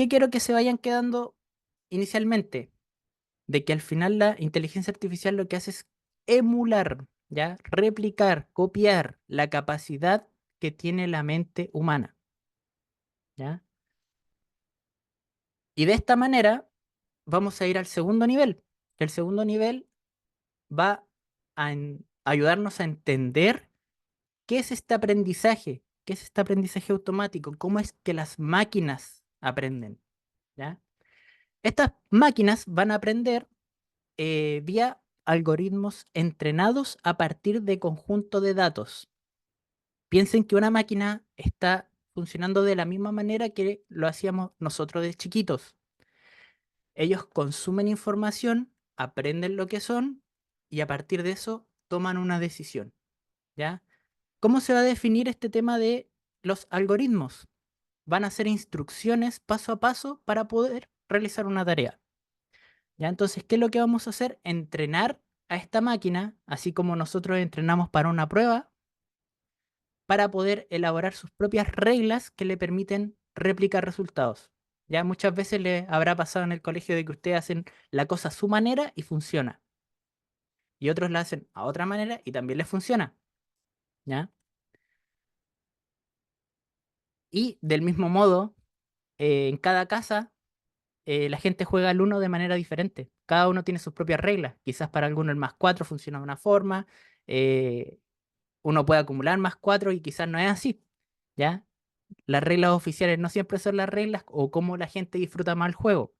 ¿qué quiero que se vayan quedando inicialmente? De que al final la inteligencia artificial lo que hace es emular, ¿ya? Replicar, copiar la capacidad que tiene la mente humana, ¿ya? Y de esta manera vamos a ir al segundo nivel. El segundo nivel va a ayudarnos a entender qué es este aprendizaje, qué es este aprendizaje automático, cómo es que las máquinas aprenden, ¿ya? Estas máquinas van a aprender vía algoritmos entrenados a partir de conjunto de datos. Piensen que una máquina está funcionando de la misma manera que lo hacíamos nosotros de chiquitos. Ellos consumen información, aprenden lo que son y a partir de eso toman una decisión, ¿ya? ¿Cómo se va a definir este tema de los algoritmos? Van a ser instrucciones paso a paso para poder realizar una tarea. ¿Ya? Entonces, ¿qué es lo que vamos a hacer? Entrenar a esta máquina, así como nosotros entrenamos para una prueba, para poder elaborar sus propias reglas que le permiten replicar resultados. Ya muchas veces le habrá pasado en el colegio de que ustedes hacen la cosa a su manera y funciona. Y otros la hacen a otra manera y también les funciona. ¿Ya? Y del mismo modo, en cada casa la gente juega al uno de manera diferente. Cada uno tiene sus propias reglas. Quizás para algunos el más 4 funciona de una forma, eh, uno puede acumular más 4 y quizás no es así. ¿Ya? Las reglas oficiales no siempre son las reglas o cómo la gente disfruta más el juego.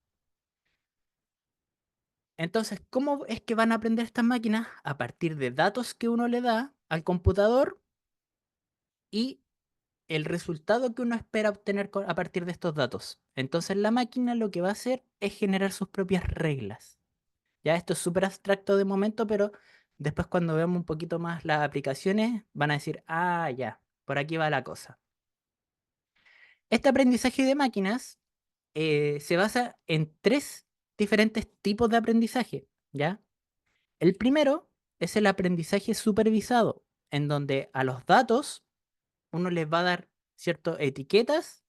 Entonces, ¿cómo es que van a aprender estas máquinas? A partir de datos que uno le da al computador y el resultado que uno espera obtener a partir de estos datos. Entonces, la máquina lo que va a hacer es generar sus propias reglas. Ya esto es súper abstracto de momento, pero después cuando veamos un poquito más las aplicaciones, van a decir, ah, ya, por aquí va la cosa. Este aprendizaje de máquinas se basa en tres diferentes tipos de aprendizaje, ¿ya? El primero es el aprendizaje supervisado, en donde a los datos uno les va a dar ciertas etiquetas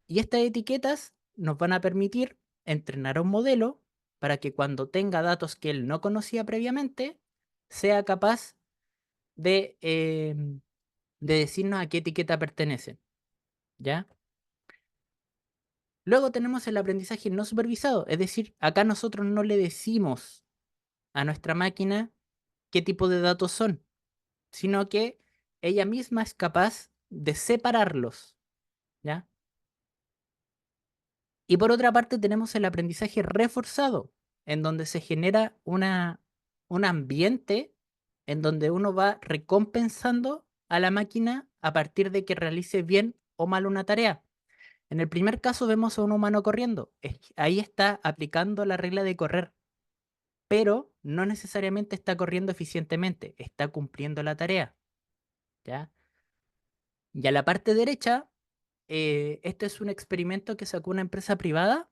y estas etiquetas nos van a permitir entrenar a un modelo para que cuando tenga datos que él no conocía previamente, sea capaz de decirnos a qué etiqueta pertenecen, ¿ya? Luego tenemos el aprendizaje no supervisado, es decir, acá nosotros no le decimos a nuestra máquina qué tipo de datos son, sino que ella misma es capaz de separarlos, ¿ya? Y por otra parte tenemos el aprendizaje reforzado, en donde se genera un ambiente en donde uno va recompensando a la máquina a partir de que realice bien o mal una tarea. En el primer caso vemos a un humano corriendo. Ahí está aplicando la regla de correr, pero no necesariamente está corriendo eficientemente, está cumpliendo la tarea, ¿ya? Y a la parte derecha, este es un experimento que sacó una empresa privada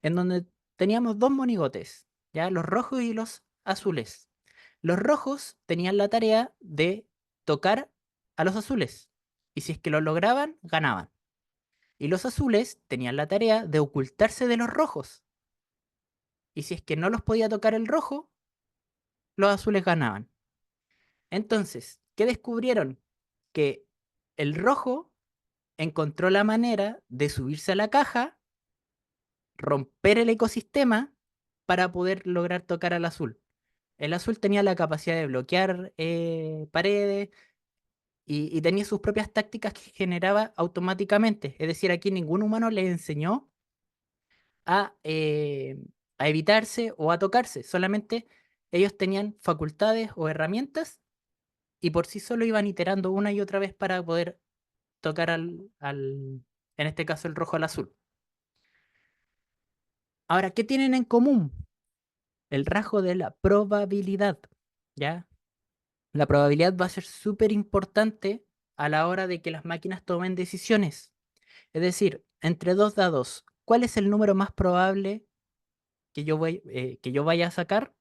en donde teníamos dos monigotes, ¿ya? Los rojos y los azules. Los rojos tenían la tarea de tocar a los azules, y si es que lo lograban, ganaban. Y los azules tenían la tarea de ocultarse de los rojos, y si es que no los podía tocar el rojo, los azules ganaban. Entonces, ¿qué descubrieron? Que el rojo encontró la manera de subirse a la caja, romper el ecosistema para poder lograr tocar al azul. El azul tenía la capacidad de bloquear paredes y tenía sus propias tácticas que generaba automáticamente. Es decir, aquí ningún humano le enseñó a, eh, a evitarse o a tocarse. Solamente ellos tenían facultades o herramientas y por sí solo iban iterando una y otra vez para poder tocar en este caso, el rojo al azul. Ahora, ¿qué tienen en común? El rasgo de la probabilidad, ¿ya? La probabilidad va a ser súper importante a la hora de que las máquinas tomen decisiones. Es decir, entre dos dados, ¿cuál es el número más probable que yo vaya a sacar?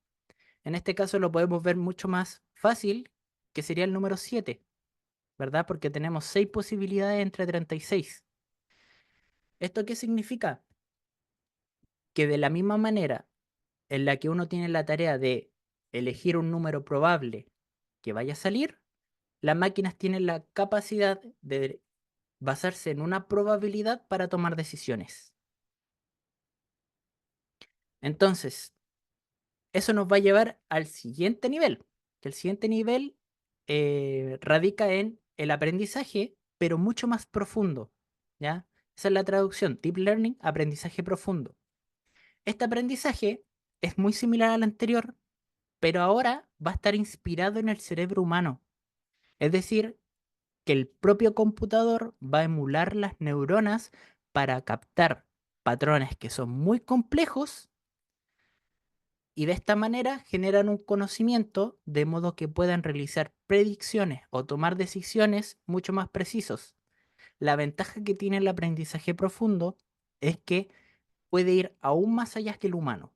En este caso lo podemos ver mucho más fácil, que sería el número 7, ¿verdad? Porque tenemos 6 posibilidades entre 36. ¿Esto qué significa? Que de la misma manera en la que uno tiene la tarea de elegir un número probable que vaya a salir, las máquinas tienen la capacidad de basarse en una probabilidad para tomar decisiones. Entonces, eso nos va a llevar al siguiente nivel, que el siguiente nivel radica en el aprendizaje, pero mucho más profundo, ¿ya? Esa es la traducción, Deep Learning, aprendizaje profundo. Este aprendizaje es muy similar al anterior, pero ahora va a estar inspirado en el cerebro humano. Es decir, que el propio computador va a emular las neuronas para captar patrones que son muy complejos y de esta manera generan un conocimiento de modo que puedan realizar predicciones o tomar decisiones mucho más precisos. La ventaja que tiene el aprendizaje profundo es que puede ir aún más allá que el humano.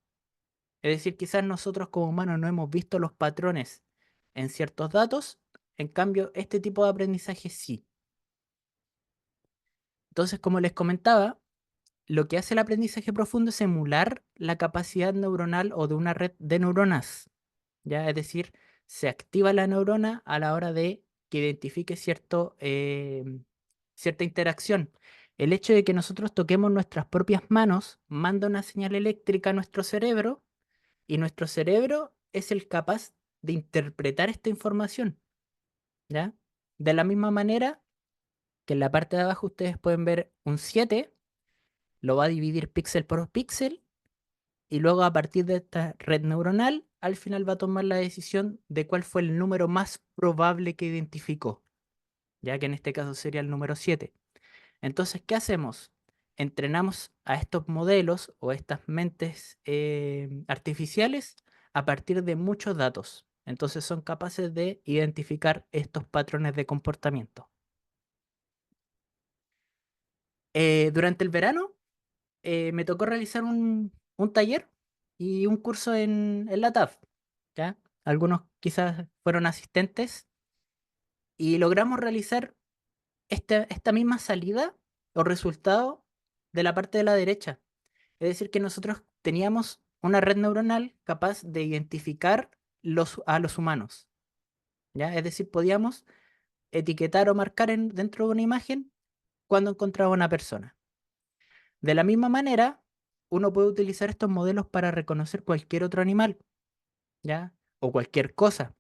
Es decir, quizás nosotros como humanos no hemos visto los patrones en ciertos datos, en cambio este tipo de aprendizaje sí. Entonces, como les comentaba, lo que hace el aprendizaje profundo es emular la capacidad neuronal o de una red de neuronas, ¿ya? Es decir, se activa la neurona a la hora de que identifique cierta interacción. El hecho de que nosotros toquemos nuestras propias manos manda una señal eléctrica a nuestro cerebro y nuestro cerebro es el capaz de interpretar esta información, ¿ya? De la misma manera que en la parte de abajo ustedes pueden ver un 7 lo va a dividir píxel por píxel y luego a partir de esta red neuronal, al final va a tomar la decisión de cuál fue el número más probable que identificó, ya que en este caso sería el número 7. Entonces, ¿qué hacemos? Entrenamos a estos modelos o estas mentes artificiales a partir de muchos datos. Entonces son capaces de identificar estos patrones de comportamiento. Durante el verano me tocó realizar un taller y un curso en la TAF, ¿ya? Algunos quizás fueron asistentes y logramos realizar esta misma salida o resultado de la parte de la derecha. Es decir, que nosotros teníamos una red neuronal capaz de identificar a los humanos, ¿ya? Es decir, podíamos etiquetar o marcar dentro de una imagen cuando encontraba una persona. De la misma manera, uno puede utilizar estos modelos para reconocer cualquier otro animal, ¿ya? O cualquier cosa.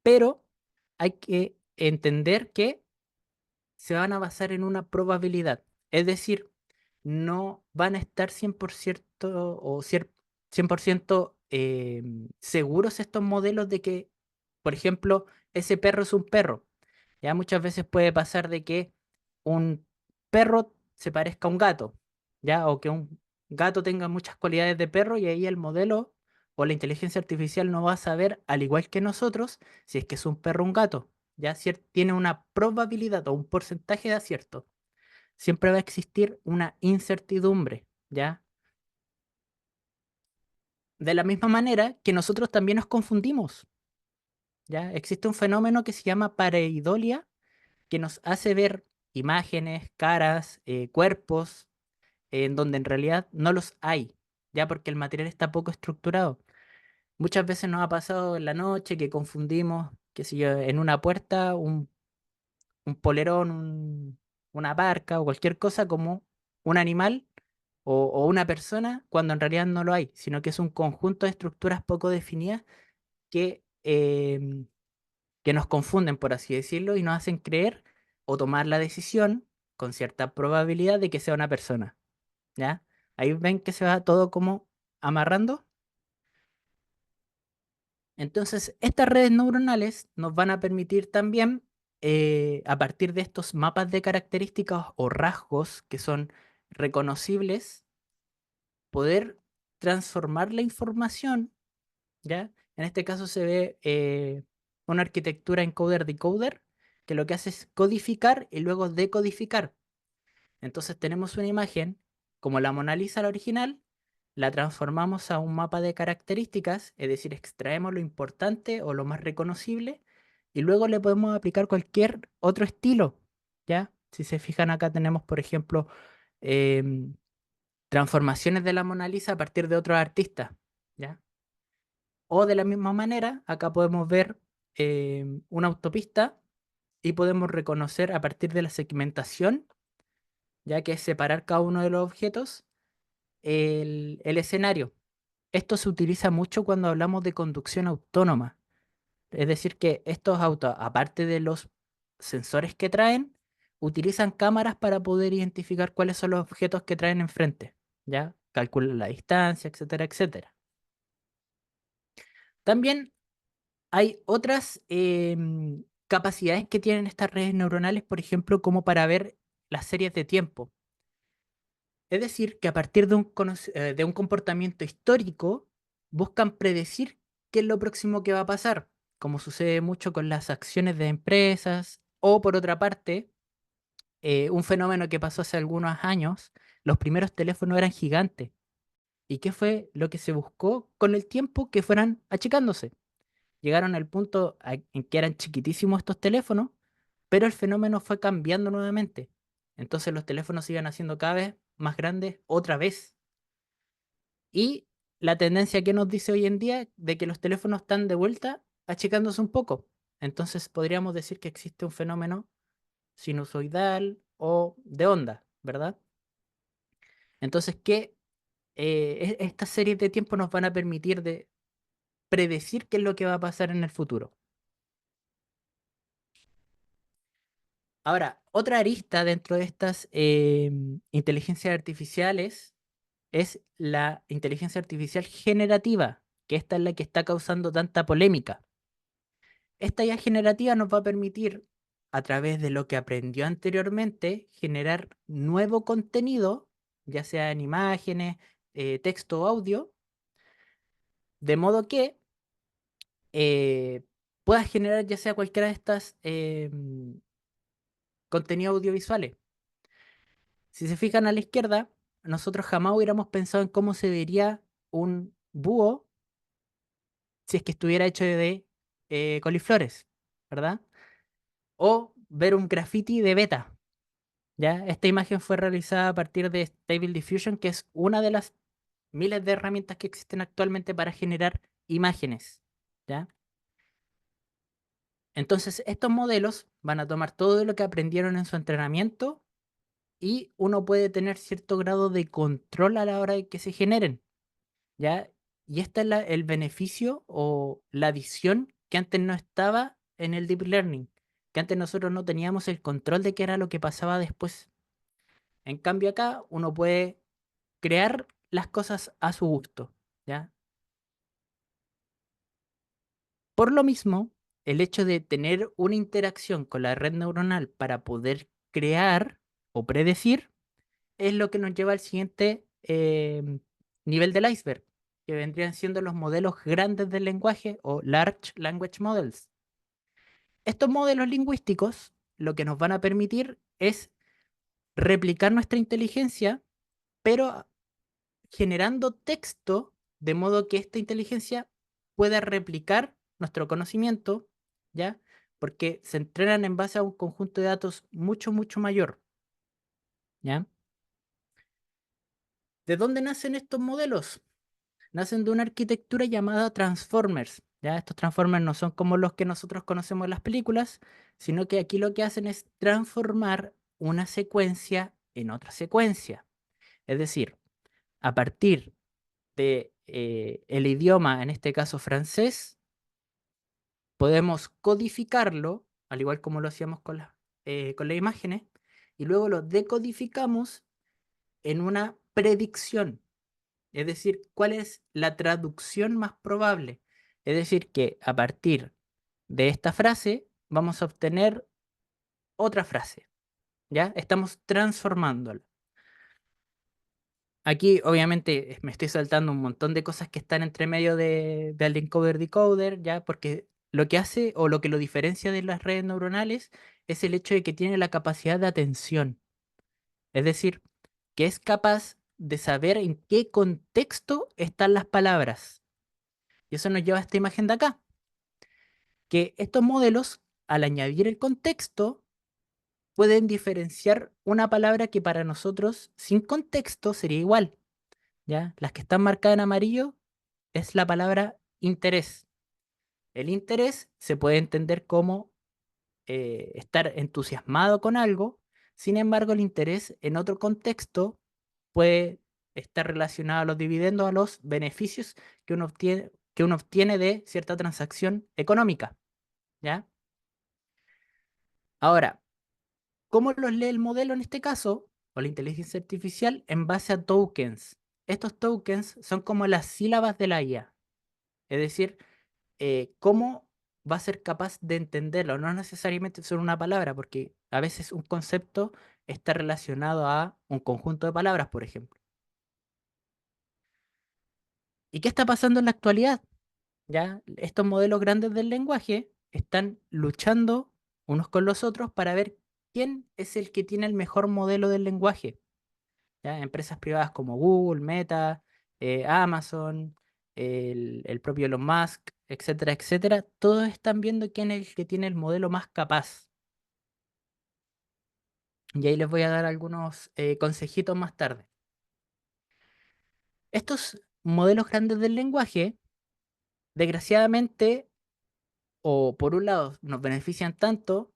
Pero hay que entender que se van a basar en una probabilidad. Es decir, no van a estar 100% o 100% seguros estos modelos de que, por ejemplo, ese perro es un perro. Ya muchas veces puede pasar de que un perro se parezca a un gato, ya, o que un gato tenga muchas cualidades de perro y ahí el modelo o la inteligencia artificial no va a saber, al igual que nosotros, si es que es un perro o un gato. Ya tiene una probabilidad o un porcentaje de acierto. Siempre va a existir una incertidumbre, ¿ya? De la misma manera que nosotros también nos confundimos, ¿ya? Existe un fenómeno que se llama pareidolia, que nos hace ver imágenes, caras, cuerpos, en donde en realidad no los hay, ya porque el material está poco estructurado. Muchas veces nos ha pasado en la noche que confundimos, qué sé yo, en una puerta un polerón, una barca o cualquier cosa como un animal o una persona cuando en realidad no lo hay, sino que es un conjunto de estructuras poco definidas que, que nos confunden, por así decirlo, y nos hacen creer o tomar la decisión con cierta probabilidad de que sea una persona, ¿ya? Ahí ven que se va todo como amarrando. Entonces, estas redes neuronales nos van a permitir también, a partir de estos mapas de características o rasgos que son reconocibles, poder transformar la información, ¿ya? En este caso se ve una arquitectura encoder-decoder que lo que hace es codificar y luego decodificar. Entonces tenemos una imagen como la Mona Lisa, la original, la transformamos a un mapa de características, es decir, extraemos lo importante o lo más reconocible y luego le podemos aplicar cualquier otro estilo, ¿ya? Si se fijan acá tenemos, por ejemplo, em, transformaciones de la Mona Lisa a partir de otros artistas, ¿ya? O de la misma manera, acá podemos ver una autopista y podemos reconocer a partir de la segmentación, ya que es separar cada uno de los objetos, el escenario. Esto se utiliza mucho cuando hablamos de conducción autónoma. Es decir, que estos autos, aparte de los sensores que traen, utilizan cámaras para poder identificar cuáles son los objetos que traen enfrente, ¿ya? Calculan la distancia, etcétera, etcétera. También hay otras capacidades que tienen estas redes neuronales, por ejemplo, como para ver las series de tiempo. Es decir, que a partir de de un comportamiento histórico, buscan predecir qué es lo próximo que va a pasar, como sucede mucho con las acciones de empresas, o por otra parte, un fenómeno que pasó hace algunos años, los primeros teléfonos eran gigantes. ¿Y qué fue lo que se buscó con el tiempo? Que fueran achicándose. Llegaron al punto en que eran chiquitísimos estos teléfonos, pero el fenómeno fue cambiando nuevamente. Entonces los teléfonos se iban haciendo cada vez más grandes otra vez. Y la tendencia que nos dice hoy en día de que los teléfonos están de vuelta achicándose un poco. Entonces podríamos decir que existe un fenómeno sinusoidal o de onda, ¿verdad? Entonces, ¿qué estas series de tiempo nos van a permitir de predecir qué es lo que va a pasar en el futuro? Ahora, otra arista dentro de estas inteligencias artificiales es la inteligencia artificial generativa, que esta es la que está causando tanta polémica. Esta IA generativa nos va a permitir, a través de lo que aprendió anteriormente, generar nuevo contenido, ya sea en imágenes, texto o audio, de modo que eh, puedas generar ya sea cualquiera de estas contenidos audiovisuales. Si se fijan a la izquierda, nosotros jamás hubiéramos pensado en cómo se vería un búho si es que estuviera hecho de coliflores, ¿verdad? O ver un graffiti de beta, ¿ya? Esta imagen fue realizada a partir de Stable Diffusion, que es una de las miles de herramientas que existen actualmente para generar imágenes, ¿ya? Entonces, estos modelos van a tomar todo lo que aprendieron en su entrenamiento y uno puede tener cierto grado de control a la hora de que se generen, ¿ya? Y este es el beneficio o la visión que antes no estaba en el deep learning, que antes nosotros no teníamos el control de qué era lo que pasaba después. En cambio acá uno puede crear las cosas a su gusto, ¿ya? Por lo mismo, el hecho de tener una interacción con la red neuronal para poder crear o predecir es lo que nos lleva al siguiente nivel del iceberg, que vendrían siendo los modelos grandes del lenguaje o Large Language Models. Estos modelos lingüísticos lo que nos van a permitir es replicar nuestra inteligencia, pero generando texto de modo que esta inteligencia pueda replicar nuestro conocimiento, ¿ya? Porque se entrenan en base a un conjunto de datos mucho, mucho mayor, ¿ya? ¿De dónde nacen estos modelos? Nacen de una arquitectura llamada Transformers, ¿ya? Estos Transformers no son como los que nosotros conocemos en las películas, sino que aquí lo que hacen es transformar una secuencia en otra secuencia. Es decir, a partir de el idioma, en este caso francés, podemos codificarlo, al igual como lo hacíamos con las imágenes, y luego lo decodificamos en una predicción, es decir, cuál es la traducción más probable. Es decir, que a partir de esta frase vamos a obtener otra frase, ¿ya? Estamos transformándola. Aquí, obviamente, me estoy saltando un montón de cosas que están entre medio del encoder decoder, ¿ya? Porque lo que hace o lo que lo diferencia de las redes neuronales es el hecho de que tiene la capacidad de atención. Es decir, que es capaz de saber en qué contexto están las palabras. Y eso nos lleva a esta imagen de acá, que estos modelos, al añadir el contexto, pueden diferenciar una palabra que para nosotros, sin contexto, sería igual, ¿ya? Las que están marcadas en amarillo es la palabra interés. El interés se puede entender como estar entusiasmado con algo, sin embargo, el interés en otro contexto puede estar relacionado a los dividendos, a los beneficios que uno obtiene de cierta transacción económica, ¿ya? Ahora, ¿cómo los lee el modelo en este caso, o la inteligencia artificial, en base a tokens? Estos tokens son como las sílabas de la IA, es decir, cómo va a ser capaz de entenderlo, no necesariamente solo una palabra, porque a veces un concepto está relacionado a un conjunto de palabras, por ejemplo. ¿Y qué está pasando en la actualidad? ¿Ya? Estos modelos grandes del lenguaje están luchando unos con los otros para ver quién es el que tiene el mejor modelo del lenguaje. ¿Ya? Empresas privadas como Google, Meta, Amazon, el propio Elon Musk, etcétera, etcétera, todos están viendo quién es el que tiene el modelo más capaz. Y ahí les voy a dar algunos consejitos más tarde. Estos modelos grandes del lenguaje, desgraciadamente, o por un lado nos benefician tanto,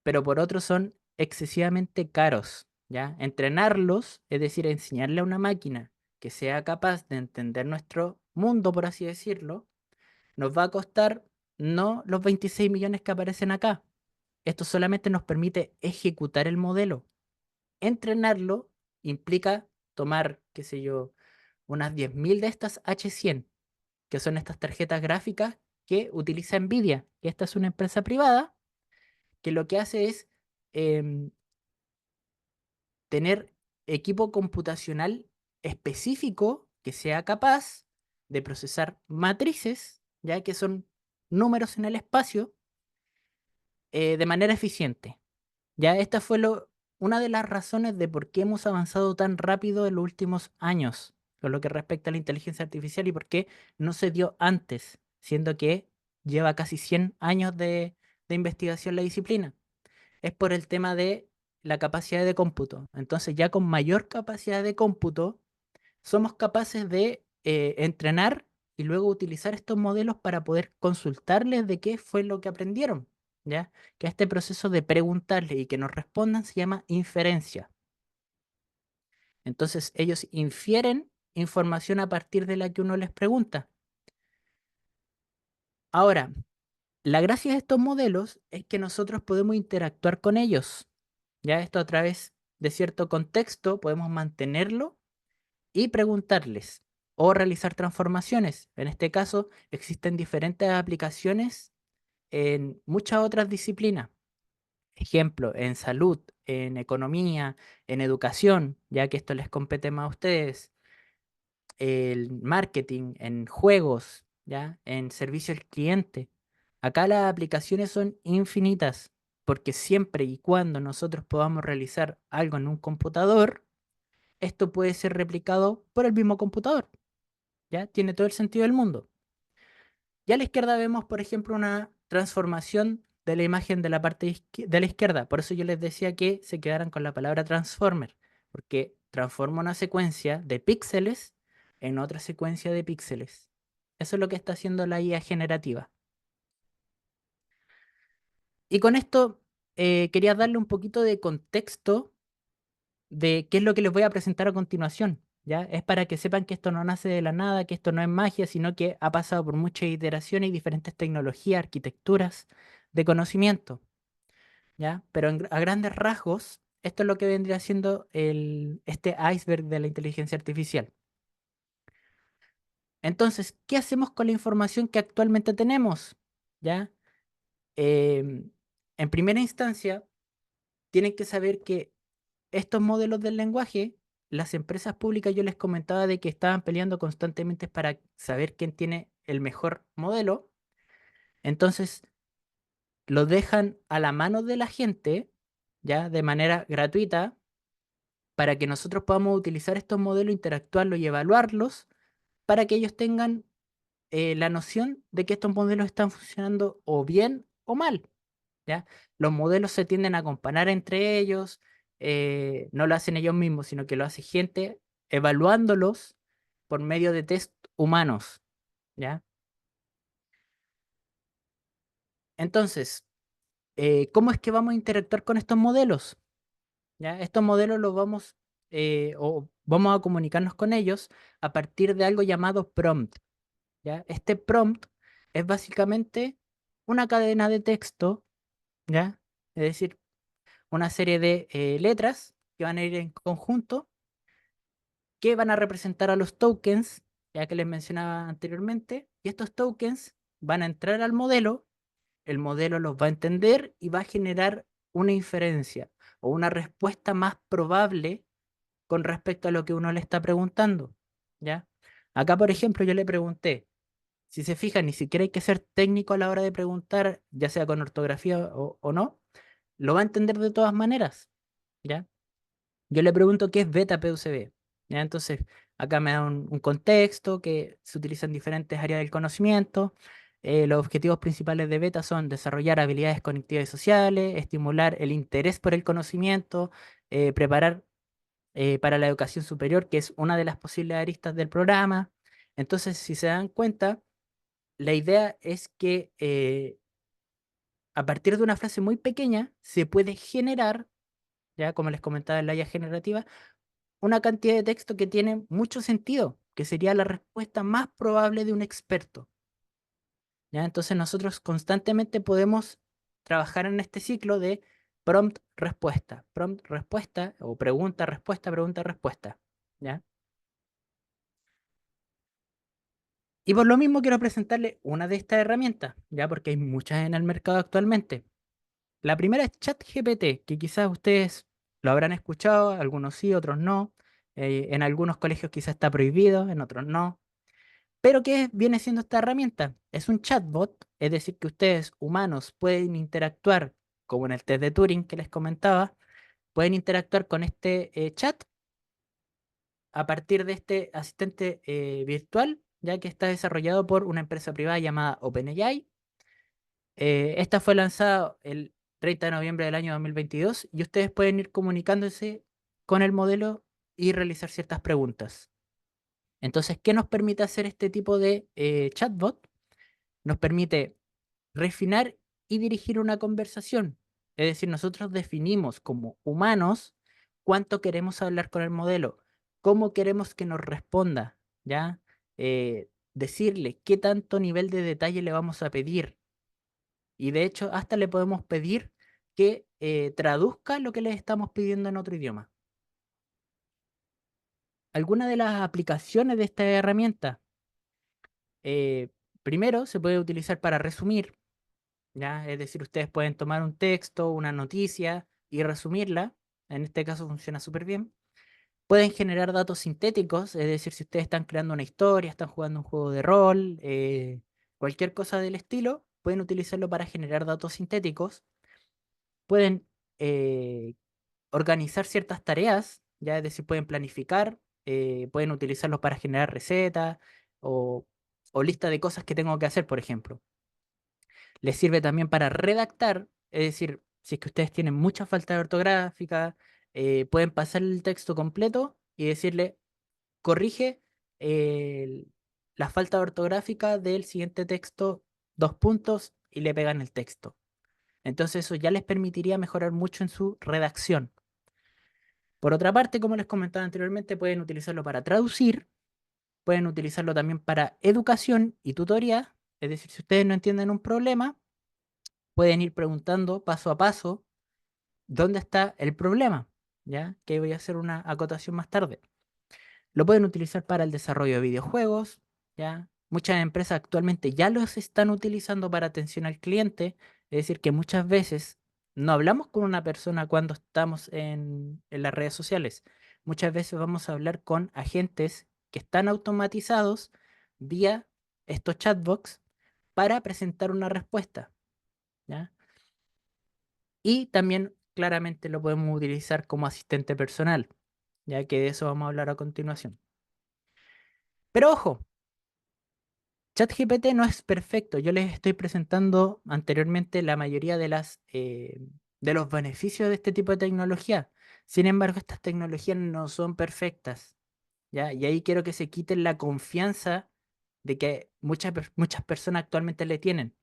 pero por otro son excesivamente caros, ¿ya? Entrenarlos, es decir, enseñarle a una máquina que sea capaz de entender nuestro mundo, por así decirlo, nos va a costar no los 26 millones que aparecen acá. Esto solamente nos permite ejecutar el modelo. Entrenarlo implica tomar, qué sé yo, unas 10.000 de estas H100, que son estas tarjetas gráficas que utiliza Nvidia, que esta es una empresa privada que lo que hace es em, tener equipo computacional específico que sea capaz de procesar matrices, ya que son números en el espacio, de manera eficiente. Ya esta fue una de las razones de por qué hemos avanzado tan rápido en los últimos años con lo que respecta a la inteligencia artificial y por qué no se dio antes, siendo que lleva casi 100 años de investigación la disciplina. Es por el tema de la capacidad de cómputo. Entonces ya con mayor capacidad de cómputo somos capaces de entrenar y luego utilizar estos modelos para poder consultarles de qué fue lo que aprendieron, ¿ya? Que este proceso de preguntarles y que nos respondan se llama inferencia. Entonces ellos infieren información a partir de la que uno les pregunta. Ahora, la gracia de estos modelos es que nosotros podemos interactuar con ellos, ¿ya? Esto a través de cierto contexto podemos mantenerlo y preguntarles o realizar transformaciones. En este caso, existen diferentes aplicaciones en muchas otras disciplinas. Ejemplo, en salud, en economía, en educación, ya que esto les compete más a ustedes, el marketing, en juegos, ya, en servicio al cliente. Acá las aplicaciones son infinitas, porque siempre y cuando nosotros podamos realizar algo en un computador, esto puede ser replicado por el mismo computador. ¿Ya? Tiene todo el sentido del mundo. Y a la izquierda vemos, por ejemplo, una transformación de la imagen de la parte de la izquierda. Por eso yo les decía que se quedaran con la palabra transformer, porque transforma una secuencia de píxeles en otra secuencia de píxeles. Eso es lo que está haciendo la IA generativa. Y con esto quería darle un poquito de contexto de qué es lo que les voy a presentar a continuación. ¿Ya? Es para que sepan que esto no nace de la nada, que esto no es magia, sino que ha pasado por muchas iteraciones y diferentes tecnologías, arquitecturas de conocimiento. ¿Ya? Pero a grandes rasgos, esto es lo que vendría siendo este iceberg de la inteligencia artificial. Entonces, ¿qué hacemos con la información que actualmente tenemos? ¿Ya? Em, en primera instancia, tienen que saber que estos modelos del lenguaje, las empresas públicas yo les comentaba de que estaban peleando constantemente para saber quién tiene el mejor modelo, entonces lo dejan a la mano de la gente, ya de manera gratuita, para que nosotros podamos utilizar estos modelos, interactuarlos y evaluarlos, para que ellos tengan la noción de que estos modelos están funcionando o bien o mal. ¿ya? Los modelos se tienden a comparar entre ellos, no lo hacen ellos mismos, sino que lo hace gente evaluándolos por medio de test humanos, ¿ya? Entonces, ¿cómo es que vamos a interactuar con estos modelos? ¿Ya? Estos modelos los vamos, o vamos a comunicarnos con ellos a partir de algo llamado prompt, ¿ya? Este prompt es básicamente una cadena de texto, ¿ya? Es decir, una serie de letras que van a ir en conjunto, que van a representar a los tokens, ya que les mencionaba anteriormente, y estos tokens van a entrar al modelo, el modelo los va a entender y va a generar una inferencia o una respuesta más probable con respecto a lo que uno le está preguntando, ¿ya? Acá, por ejemplo, yo le pregunté, si se fijan, ni siquiera hay que ser técnico a la hora de preguntar, ya sea con ortografía o no, lo va a entender de todas maneras, ¿ya? Yo le pregunto qué es beta PUCB, ¿ya? Entonces, acá me da un contexto que se utiliza en diferentes áreas del conocimiento. Los objetivos principales de beta son desarrollar habilidades cognitivas y sociales, estimular el interés por el conocimiento, preparar para la educación superior, que es una de las posibles aristas del programa. Entonces, si se dan cuenta, la idea es que a partir de una frase muy pequeña se puede generar, ya como les comentaba en la IA generativa, una cantidad de texto que tiene mucho sentido, que sería la respuesta más probable de un experto. ¿Ya? Entonces nosotros constantemente podemos trabajar en este ciclo de prompt respuesta o pregunta respuesta, ¿ya? Y por lo mismo quiero presentarle una de estas herramientas, ya porque hay muchas en el mercado actualmente. La primera es ChatGPT, que quizás ustedes lo habrán escuchado, algunos sí, otros no. En algunos colegios quizás está prohibido, en otros no. Pero ¿qué viene siendo esta herramienta? Es un chatbot, es decir, que ustedes, humanos, pueden interactuar, como en el test de Turing que les comentaba, pueden interactuar con este chat a partir de este asistente virtual, ya que está desarrollado por una empresa privada llamada OpenAI. Esta fue lanzada el 30 de noviembre del año 2022 y ustedes pueden ir comunicándose con el modelo y realizar ciertas preguntas. Entonces, ¿qué nos permite hacer este tipo de chatbot? Nos permite refinar y dirigir una conversación. Es decir, nosotros definimos como humanos cuánto queremos hablar con el modelo, cómo queremos que nos responda, ¿ya? Decirle qué tanto nivel de detalle le vamos a pedir. Y de hecho, hasta le podemos pedir que traduzca lo que le estamos pidiendo en otro idioma. Algunas de las aplicaciones de esta herramienta, eh, primero, se puede utilizar para resumir, ¿ya? Es decir, ustedes pueden tomar un texto, una noticia y resumirla. En este caso funciona súper bien. Pueden generar datos sintéticos, es decir, si ustedes están creando una historia, están jugando un juego de rol, cualquier cosa del estilo, pueden utilizarlo para generar datos sintéticos. Pueden eh, organizar ciertas tareas, ya es decir, pueden planificar, pueden utilizarlos para generar recetas o, o lista de cosas que tengo que hacer, por ejemplo. Les sirve también para redactar, es decir, si es que ustedes tienen mucha falta de ortográfica, pueden pasar el texto completo y decirle, corrige el- la falta ortográfica del siguiente texto, dos puntos, y le pegan el texto. Entonces eso ya les permitiría mejorar mucho en su redacción. Por otra parte, como les comentaba anteriormente, pueden utilizarlo para traducir, pueden utilizarlo también para educación y tutoría, es decir, si ustedes no entienden un problema, pueden ir preguntando paso a paso dónde está el problema, ¿ya? Que voy a hacer una acotación más tarde. Lo pueden utilizar para el desarrollo de videojuegos, ¿ya? Muchas empresas actualmente ya los están utilizando para atención al cliente, es decir, que muchas veces no hablamos con una persona cuando estamos en las redes sociales. Muchas veces vamos a hablar con agentes que están automatizados vía estos chatbots para presentar una respuesta, ¿ya? Y también claramente lo podemos utilizar como asistente personal, ya que de eso vamos a hablar a continuación. Pero ojo, ChatGPT no es perfecto. Yo les estoy presentando anteriormente la mayoría de los beneficios de este tipo de tecnología. Sin embargo, estas tecnologías no son perfectas, ¿ya? Y ahí quiero que se quiten la confianza de que muchas personas actualmente le tienen.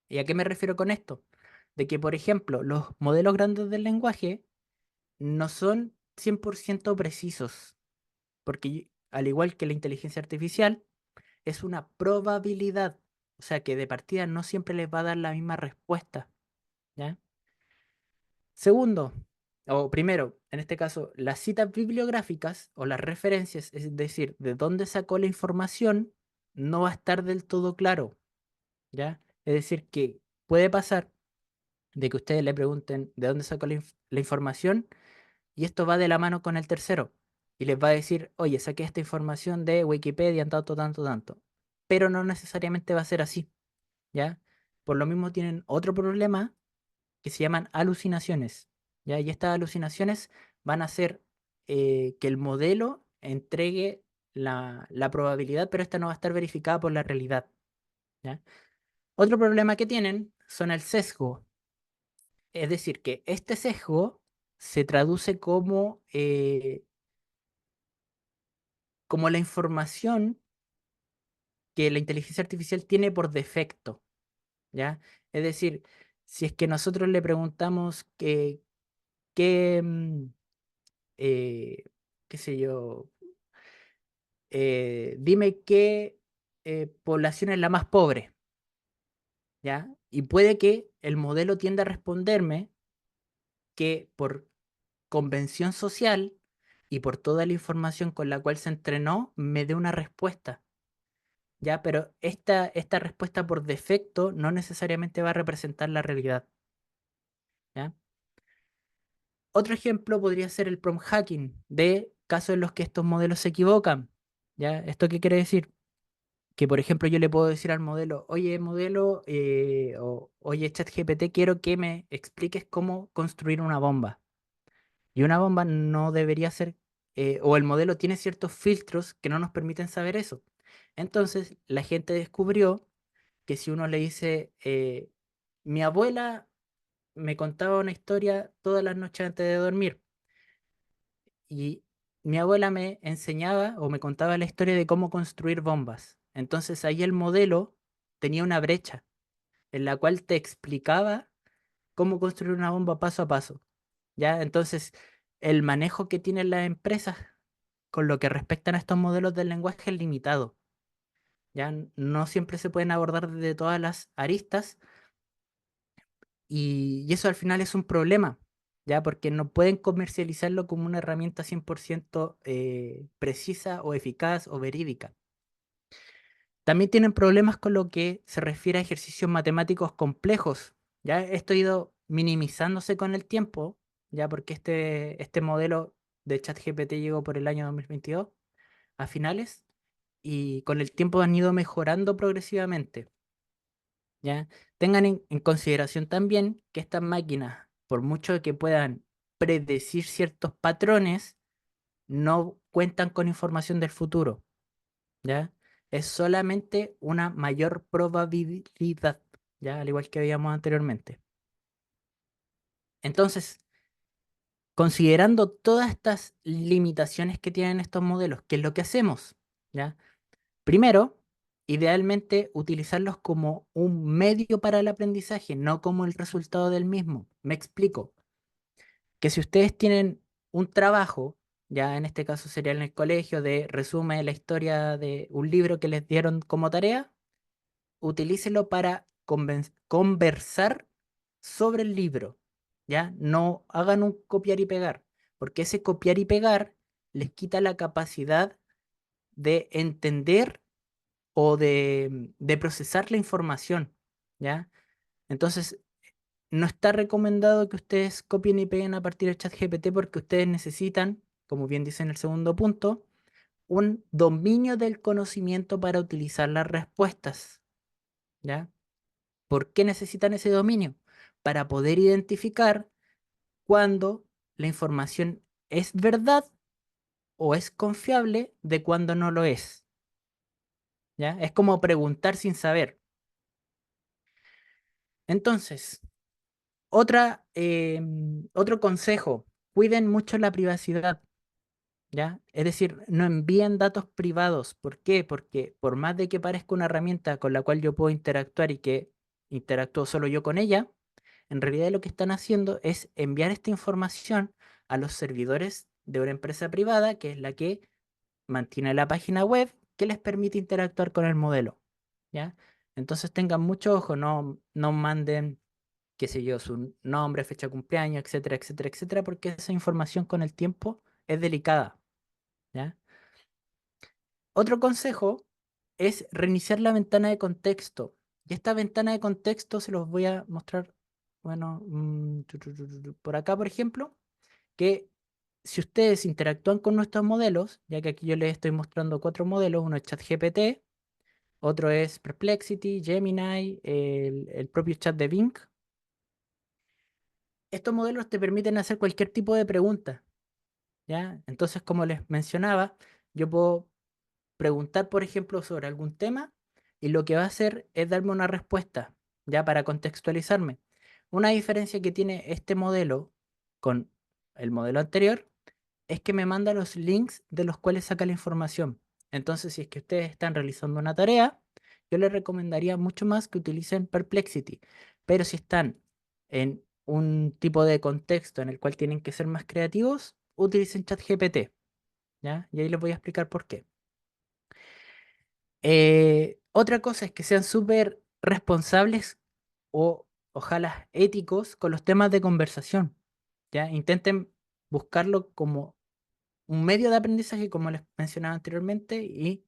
¿Y a qué me refiero con esto? De que, por ejemplo, los modelos grandes del lenguaje no son 100% precisos, porque al igual que la inteligencia artificial, es una probabilidad. O sea que de partida no siempre les va a dar la misma respuesta, ¿ya? Segundo, o primero, en este caso, las citas bibliográficas o las referencias, es decir, de dónde sacó la información, no va a estar del todo claro, ¿ya? Es decir, que puede pasar de que ustedes le pregunten de dónde sacó la información y esto va de la mano con el tercero y les va a decir, oye, saqué esta información de Wikipedia, tanto, tanto, tanto. Pero no necesariamente va a ser así, ¿ya? Por lo mismo tienen otro problema que se llaman alucinaciones, ¿ya? Y estas alucinaciones van a hacer que el modelo entregue la probabilidad, pero esta no va a estar verificada por la realidad, ¿ya? Otro problema que tienen son el sesgo, es decir, que este sesgo se traduce como la información que la inteligencia artificial tiene por defecto, ¿ya? Es decir, si es que nosotros le preguntamos qué, eh, qué sé yo, dime qué población es la más pobre, ¿ya? Y puede que el modelo tienda a responderme que por convención social y por toda la información con la cual se entrenó, me dé una respuesta, ¿ya? Pero esta respuesta por defecto no necesariamente va a representar la realidad, ¿ya? Otro ejemplo podría ser el prompt hacking, de casos en los que estos modelos se equivocan, ¿ya? ¿Esto qué quiere decir? Que, por ejemplo, yo le puedo decir al modelo, oye, modelo, o oye, ChatGPT, quiero que me expliques cómo construir una bomba. Y una bomba no debería ser, o el modelo tiene ciertos filtros que no nos permiten saber eso. Entonces, la gente descubrió que si uno le dice, mi abuela me contaba una historia todas las noches antes de dormir, y mi abuela me enseñaba o me contaba la historia de cómo construir bombas. Entonces ahí el modelo tenía una brecha en la cual te explicaba cómo construir una bomba paso a paso. ¿Ya? Entonces, el manejo que tienen las empresas con lo que respectan a estos modelos del lenguaje es limitado. ¿Ya? No siempre se pueden abordar desde todas las aristas y eso al final es un problema, ¿ya? Porque no pueden comercializarlo como una herramienta 100% precisa o eficaz o verídica. También tienen problemas con lo que se refiere a ejercicios matemáticos complejos, ¿ya? Esto ha ido minimizándose con el tiempo, ¿ya? Porque este modelo de ChatGPT llegó por el año 2022 a finales y con el tiempo han ido mejorando progresivamente. ¿Ya? Tengan en consideración también que estas máquinas, por mucho que puedan predecir ciertos patrones, no cuentan con información del futuro, ¿ya? Es solamente una mayor probabilidad, ¿ya? Al igual que veíamos anteriormente. Entonces, considerando todas estas limitaciones que tienen estos modelos, ¿qué es lo que hacemos? ¿Ya? Primero, idealmente utilizarlos como un medio para el aprendizaje, no como el resultado del mismo. Me explico. Que si ustedes tienen un trabajo, ya en este caso sería en el colegio, de resumen la historia de un libro que les dieron como tarea, utilícelo para conversar sobre el libro, ¿ya? No hagan un copiar y pegar, porque ese copiar y pegar les quita la capacidad de entender o de procesar la información, ¿ya? Entonces, no está recomendado que ustedes copien y peguen a partir del chat GPT porque ustedes necesitan, como bien dice en el segundo punto, un dominio del conocimiento para utilizar las respuestas, ¿ya? ¿Por qué necesitan ese dominio? Para poder identificar cuando la información es verdad o es confiable de cuando no lo es. ¿ya? Es como preguntar sin saber. Entonces, otro consejo, cuiden mucho la privacidad, ¿ya? Es decir, no envíen datos privados. ¿Por qué? Porque por más de que parezca una herramienta con la cual yo puedo interactuar y que interactúo solo yo con ella, en realidad lo que están haciendo es enviar esta información a los servidores de una empresa privada, que es la que mantiene la página web, que les permite interactuar con el modelo, ¿ya? Entonces tengan mucho ojo, no manden, qué sé yo, su nombre, fecha de cumpleaños, etcétera, etcétera, etcétera, porque esa información con el tiempo es delicada, ¿ya? Otro consejo es reiniciar la ventana de contexto. Y esta ventana de contexto se los voy a mostrar, bueno, por acá, por ejemplo, que si ustedes interactúan con nuestros modelos, ya que aquí yo les estoy mostrando 4 modelos, uno es ChatGPT, otro es Perplexity, Gemini, el propio chat de Bing. Estos modelos te permiten hacer cualquier tipo de pregunta, ¿ya? Entonces, como les mencionaba, yo puedo preguntar, por ejemplo, sobre algún tema y lo que va a hacer es darme una respuesta, ya para contextualizarme. Una diferencia que tiene este modelo con el modelo anterior es que me manda los links de los cuales saca la información. Entonces, si es que ustedes están realizando una tarea, yo les recomendaría mucho más que utilicen Perplexity. Pero si están en un tipo de contexto en el cual tienen que ser más creativos, utilicen ChatGPT, ¿ya? Y ahí les voy a explicar por qué. Otra cosa es que sean súper responsables o ojalá éticos con los temas de conversación, ¿ya? Intenten buscarlo como un medio de aprendizaje, como les mencionaba anteriormente, y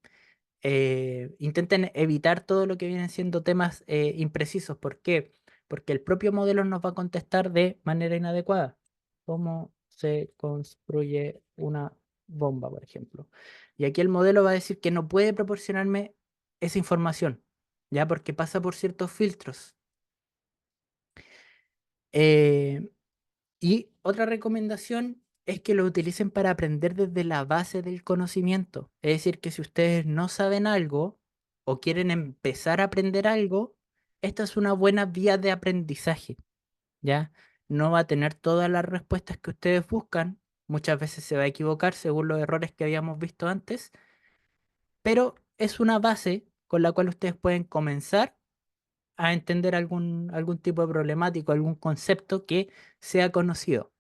intenten evitar todo lo que vienen siendo temas imprecisos. ¿Por qué? Porque el propio modelo nos va a contestar de manera inadecuada. ¿Cómo se construye una bomba, por ejemplo? Y aquí el modelo va a decir que no puede proporcionarme esa información, ya porque pasa por ciertos filtros. Eh, Y otra recomendación es que lo utilicen para aprender desde la base del conocimiento. Es decir, que si ustedes no saben algo o quieren empezar a aprender algo, esta es una buena vía de aprendizaje, ¿ya? No va a tener todas las respuestas que ustedes buscan, muchas veces se va a equivocar según los errores que habíamos visto antes, pero es una base con la cual ustedes pueden comenzar a entender algún tipo de problemático, algún concepto que sea conocido.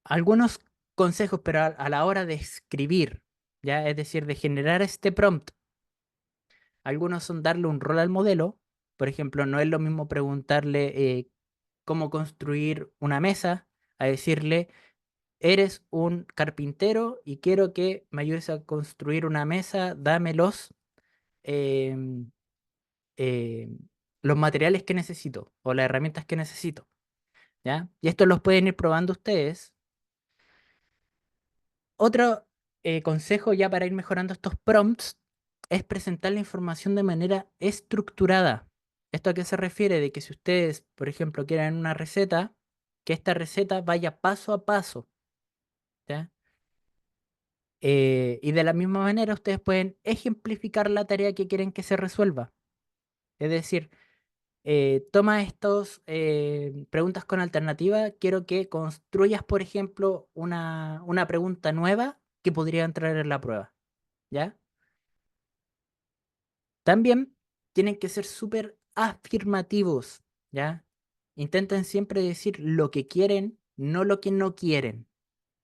Algunos consejos, pero a la hora de escribir, ya es decir, de generar este prompt, algunos son darle un rol al modelo. Por ejemplo, no es lo mismo preguntarle cómo construir una mesa, a decirle, eres un carpintero y quiero que me ayudes a construir una mesa, dame em, em, los materiales que necesito o las herramientas que necesito, ¿ya? Y esto los pueden ir probando ustedes. Otro consejo ya para ir mejorando estos prompts es presentar la información de manera estructurada. ¿Esto a qué se refiere? De que si ustedes, por ejemplo, quieren una receta, que esta receta vaya paso a paso, ¿ya? Y de la misma manera ustedes pueden ejemplificar la tarea que quieren que se resuelva. Es decir, toma estos preguntas con alternativa. Quiero que construyas, por ejemplo, una pregunta nueva que podría entrar en la prueba, ¿ya? También tienen que ser súper afirmativos, ¿ya? Intenten siempre decir lo que quieren, no lo que no quieren,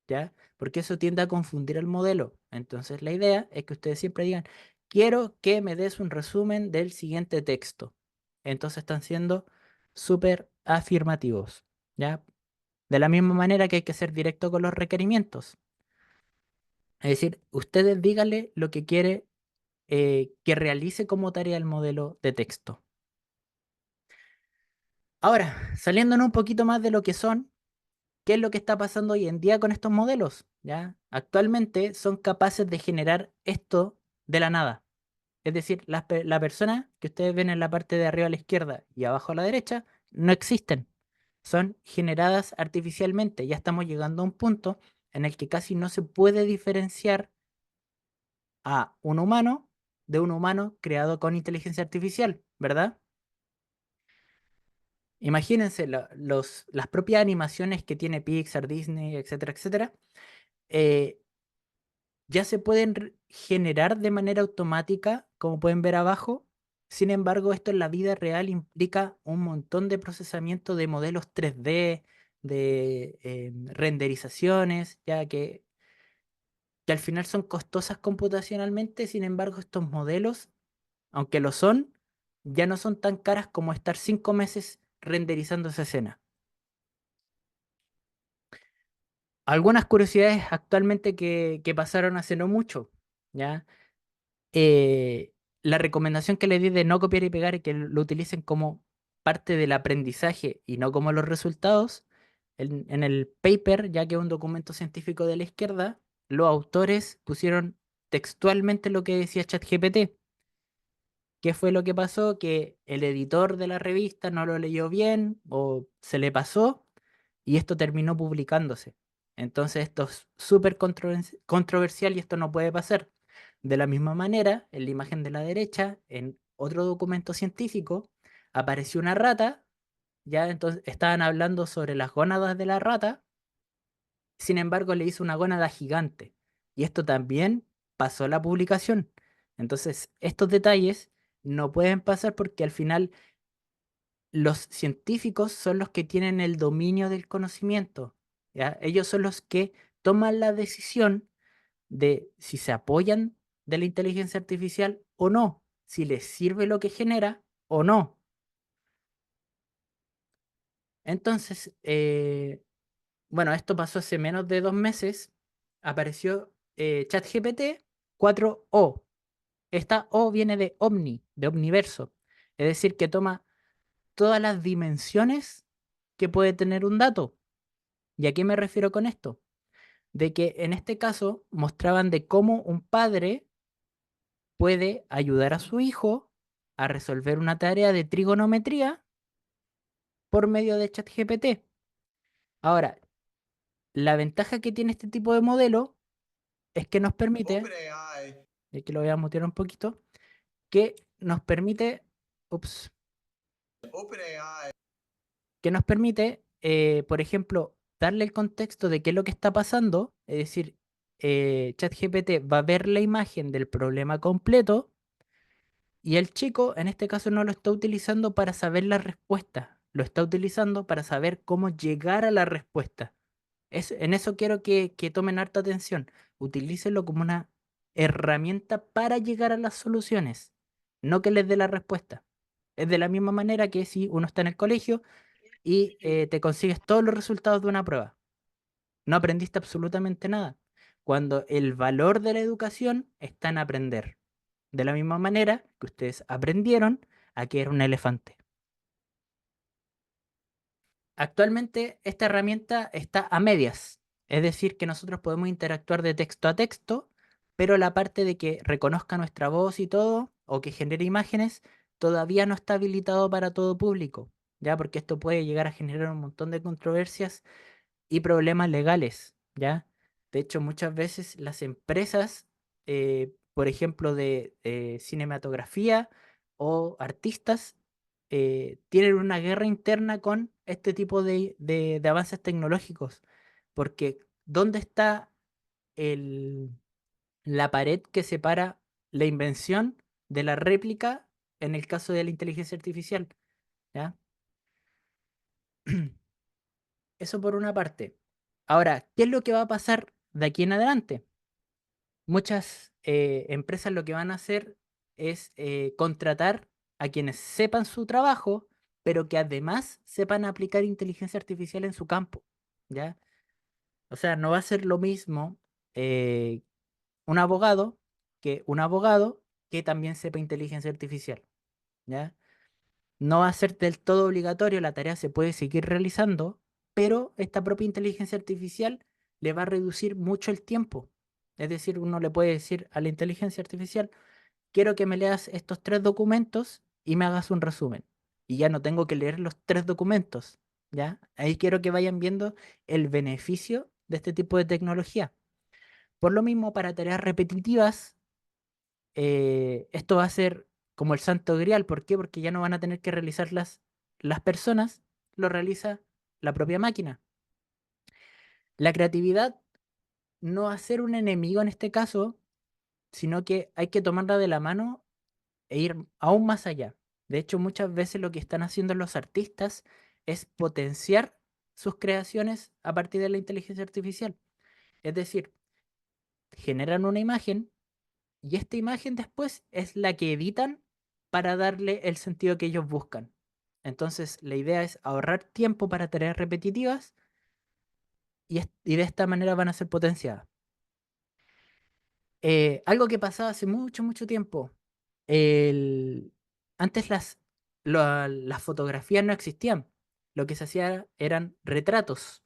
¿ya? Porque eso tiende a confundir el modelo. Entonces la idea es que ustedes siempre digan, quiero que me des un resumen del siguiente texto. Entonces están siendo súper afirmativos, ¿ya? De la misma manera que hay que ser directo con los requerimientos. Es decir, ustedes díganle lo que quiere que realice como tarea el modelo de texto. Ahora, saliéndonos un poquito más de lo que son, ¿qué es lo que está pasando hoy en día con estos modelos? ¿Ya? Actualmente son capaces de generar esto de la nada. Es decir, la persona que ustedes ven en la parte de arriba a la izquierda y abajo a la derecha no existen. Son generadas artificialmente. Ya estamos llegando a un punto en el que casi no se puede diferenciar a un humano de un humano creado con inteligencia artificial, ¿verdad? Imagínense las propias animaciones que tiene Pixar, Disney, etcétera, etcétera, eh, ya se pueden generar de manera automática, como pueden ver abajo. Sin embargo, esto en la vida real implica un montón de procesamiento de modelos 3D, de renderizaciones, ya que al final son costosas computacionalmente. Sin embargo, estos modelos, aunque lo son, ya no son tan caras como estar 5 meses renderizando esa escena. Algunas curiosidades actualmente que pasaron hace no mucho, ¿ya? eh, la recomendación que le di de no copiar y pegar y que lo utilicen como parte del aprendizaje y no como los resultados, en el paper, ya que es un documento científico de la izquierda, los autores pusieron textualmente lo que decía ChatGPT. ¿Qué fue lo que pasó? Que el editor de la revista no lo leyó bien o se le pasó y esto terminó publicándose. Entonces esto es súper controversial y esto no puede pasar. De la misma manera, en la imagen de la derecha, en otro documento científico, apareció una rata, ya entonces estaban hablando sobre las gónadas de la rata, sin embargo le hizo una gónada gigante y esto también pasó a la publicación. Entonces estos detalles no pueden pasar porque al final los científicos son los que tienen el dominio del conocimiento, ¿ya? Ellos son los que toman la decisión de si se apoyan de la inteligencia artificial o no, si les sirve lo que genera o no. Entonces, bueno, esto pasó hace menos de 2 meses, apareció ChatGPT 4o. Esta O viene de Omni, de Omniverso, es decir, que toma todas las dimensiones que puede tener un dato. ¿Y a qué me refiero con esto? De que en este caso mostraban de cómo un padre puede ayudar a su hijo a resolver una tarea de trigonometría por medio de ChatGPT. Ahora, la ventaja que tiene este tipo de modelo es que nos permite, y aquí lo voy a mutear un poquito, que nos permite, ups, que nos permite, por ejemplo, darle el contexto de qué es lo que está pasando, es decir, ChatGPT va a ver la imagen del problema completo y el chico en este caso no lo está utilizando para saber la respuesta, lo está utilizando para saber cómo llegar a la respuesta. En eso quiero que tomen harta atención. Utilícenlo como una herramienta para llegar a las soluciones, no que les dé la respuesta. Es de la misma manera que si uno está en el colegio y te consigues todos los resultados de una prueba. No aprendiste absolutamente nada. Cuando el valor de la educación está en aprender. De la misma manera que ustedes aprendieron a que era un elefante. Actualmente esta herramienta está a medias, es decir, que nosotros podemos interactuar de texto a texto, pero la parte de que reconozca nuestra voz y todo, o que genere imágenes, todavía no está habilitado para todo público, ¿ya? Porque esto puede llegar a generar un montón de controversias y problemas legales, ¿ya? De hecho, muchas veces las empresas, por ejemplo, de cinematografía o artistas, tienen una guerra interna con este tipo de avances tecnológicos, porque ¿dónde está el, la pared que separa la invención de la réplica en el caso de la inteligencia artificial? ¿Ya? Eso por una parte. Ahora, ¿qué es lo que va a pasar de aquí en adelante? Muchas empresas lo que van a hacer es contratar a quienes sepan su trabajo, pero que además sepan aplicar inteligencia artificial en su campo, ¿ya? O sea, no va a ser lo mismo eh, un abogado que un abogado que también sepa inteligencia artificial, ¿ya? No va a ser del todo obligatorio, la tarea se puede seguir realizando, pero esta propia inteligencia artificial le va a reducir mucho el tiempo. Es decir, uno le puede decir a la inteligencia artificial, quiero que me leas estos 3 documentos y me hagas un resumen. Y ya no tengo que leer los 3 documentos, ¿ya? Ahí quiero que vayan viendo el beneficio de este tipo de tecnología. Por lo mismo, para tareas repetitivas, esto va a ser como el santo grial. ¿Por qué? Porque ya no van a tener que realizar las personas, lo realiza la propia máquina. La creatividad no va a ser un enemigo en este caso, sino que hay que tomarla de la mano e ir aún más allá. De hecho, muchas veces lo que están haciendo los artistas es potenciar sus creaciones a partir de la inteligencia artificial. Es decir, generan una imagen y esta imagen después es la que editan para darle el sentido que ellos buscan. Entonces, la idea es ahorrar tiempo para tareas repetitivas y de esta manera van a ser potenciadas. Algo que pasaba hace mucho, mucho tiempo. el- Antes las fotografías no existían. Lo que se hacía eran retratos.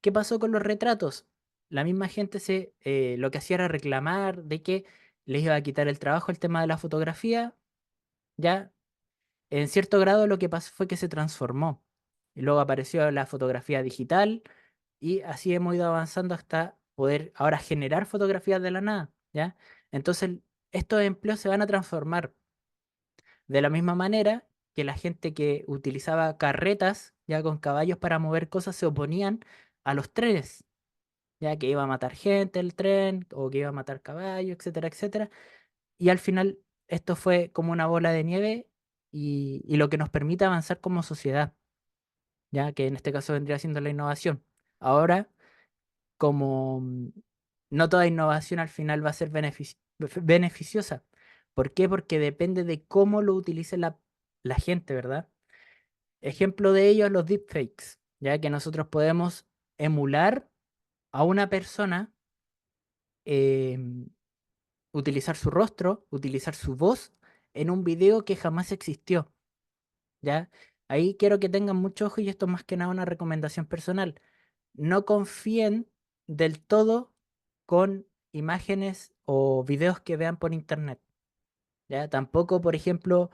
¿Qué pasó con los retratos? La misma gente lo que hacía era reclamar de que les iba a quitar el trabajo el tema de la fotografía. Ya, en cierto grado lo que pasó fue que se transformó. Y luego apareció la fotografía digital y así hemos ido avanzando hasta poder ahora generar fotografías de la nada, ¿ya? Entonces, estos empleos se van a transformar de la misma manera que la gente que utilizaba carretas, ya con caballos para mover cosas, se oponían a los trenes, ya que iba a matar gente el tren o que iba a matar caballos, etcétera, etcétera. Y al final esto fue como una bola de nieve y lo que nos permite avanzar como sociedad, ya que en este caso vendría siendo la innovación. Ahora, como no toda innovación al final va a ser beneficiosa. ¿Por qué? Porque depende de cómo lo utilice la gente, ¿verdad? Ejemplo de ello, los deepfakes, ya que nosotros podemos emular a una persona, em, utilizar su rostro, utilizar su voz en un video que jamás existió, ¿ya? Ahí quiero que tengan mucho ojo y esto es más que nada una recomendación personal. No confíen del todo con imágenes o videos que vean por internet, ¿ya? Tampoco, por ejemplo,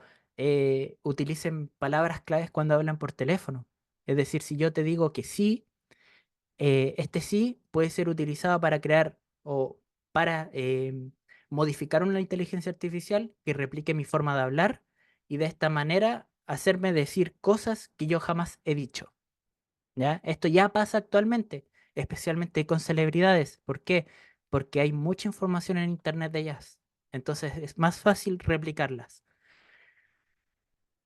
utilicen palabras claves cuando hablan por teléfono. Es decir, si yo te digo que sí, este sí puede ser utilizado para crear o para modificar una inteligencia artificial que replique mi forma de hablar y de esta manera hacerme decir cosas que yo jamás he dicho. ¿Ya? Esto ya pasa actualmente, especialmente con celebridades. ¿Por qué? Porque hay mucha información en internet de ellas. Entonces es más fácil replicarlas.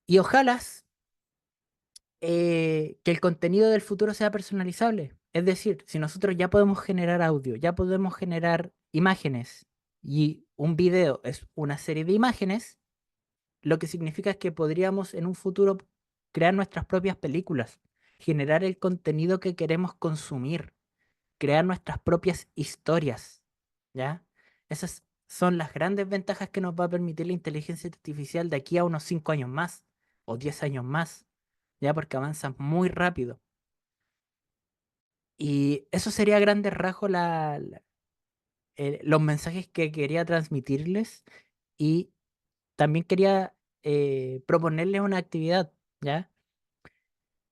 Y ojalá que el contenido del futuro sea personalizable. Es decir, si nosotros ya podemos generar audio, ya podemos generar imágenes y un video es una serie de imágenes, lo que significa es que podríamos en un futuro crear nuestras propias películas, generar el contenido que queremos consumir, crear nuestras propias historias, ¿ya? Esas son las grandes ventajas que nos va a permitir la inteligencia artificial de aquí a unos 5 años más o 10 años más, ¿ya? Porque avanza muy rápido. Y eso sería a grandes rasgos los mensajes que quería transmitirles y también quería proponerles una actividad, ¿ya?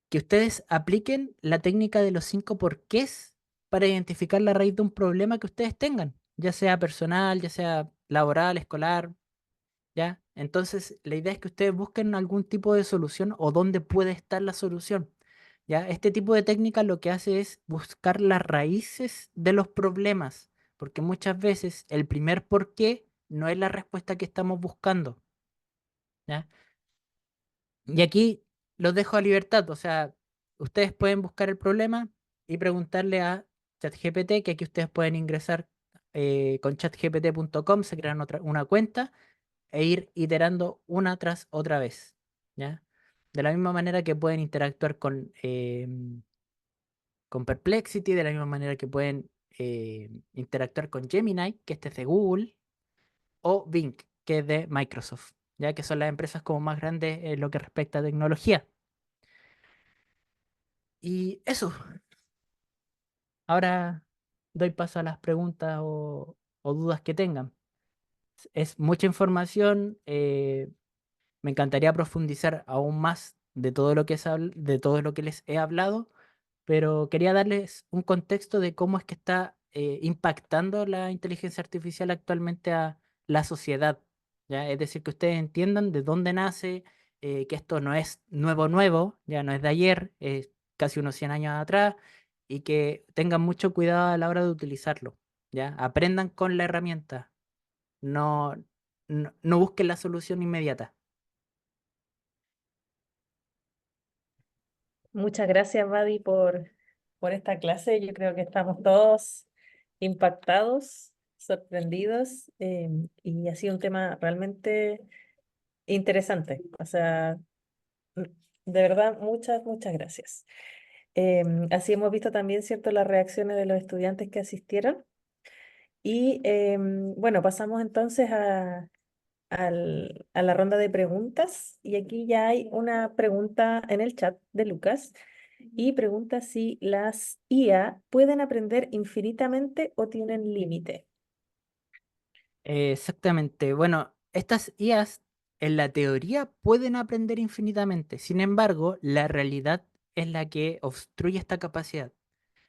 Que ustedes apliquen la técnica de los 5 porqués para identificar la raíz de un problema que ustedes tengan, ya sea personal, ya sea laboral, escolar, ¿ya? Entonces, la idea es que ustedes busquen algún tipo de solución o dónde puede estar la solución, ¿ya? Este tipo de técnica lo que hace es buscar las raíces de los problemas, porque muchas veces el primer porqué no es la respuesta que estamos buscando, ¿ya? Y aquí los dejo a libertad, o sea, ustedes pueden buscar el problema y preguntarle a ChatGPT, que aquí ustedes pueden ingresar con chatgpt.com, se crean una cuenta e ir iterando una tras otra vez, ¿ya? De la misma manera que pueden interactuar con Perplexity, de la misma manera que pueden interactuar con Gemini, que este es de Google, o Bing, que es de Microsoft, ya que son las empresas como más grandes en lo que respecta a tecnología. Y eso, ahora doy paso a las preguntas o dudas que tengan. Es mucha información, me encantaría profundizar aún más de todo lo que de todo lo que les he hablado, pero quería darles un contexto de cómo es que está impactando la inteligencia artificial actualmente la sociedad, ¿ya? Es decir, que ustedes entiendan de dónde nace, que esto no es nuevo nuevo, ya no es de ayer, es casi unos 100 años atrás, y que tengan mucho cuidado a la hora de utilizarlo, ¿ya? Aprendan con la herramienta, no, no busquen la solución inmediata. Muchas gracias, Buddy, por esta clase. Yo creo que estamos todos impactados, sorprendidos, y ha sido un tema realmente interesante. O sea, de verdad, muchas gracias. Así hemos visto también, ¿cierto?, las reacciones de los estudiantes que asistieron. Y bueno, pasamos entonces a la ronda de preguntas. Y aquí ya hay una pregunta en el chat de Lucas. Y pregunta si las IA pueden aprender infinitamente o tienen límite. Exactamente. Bueno, estas IAs en la teoría pueden aprender infinitamente. Sin embargo, la realidad es la que obstruye esta capacidad.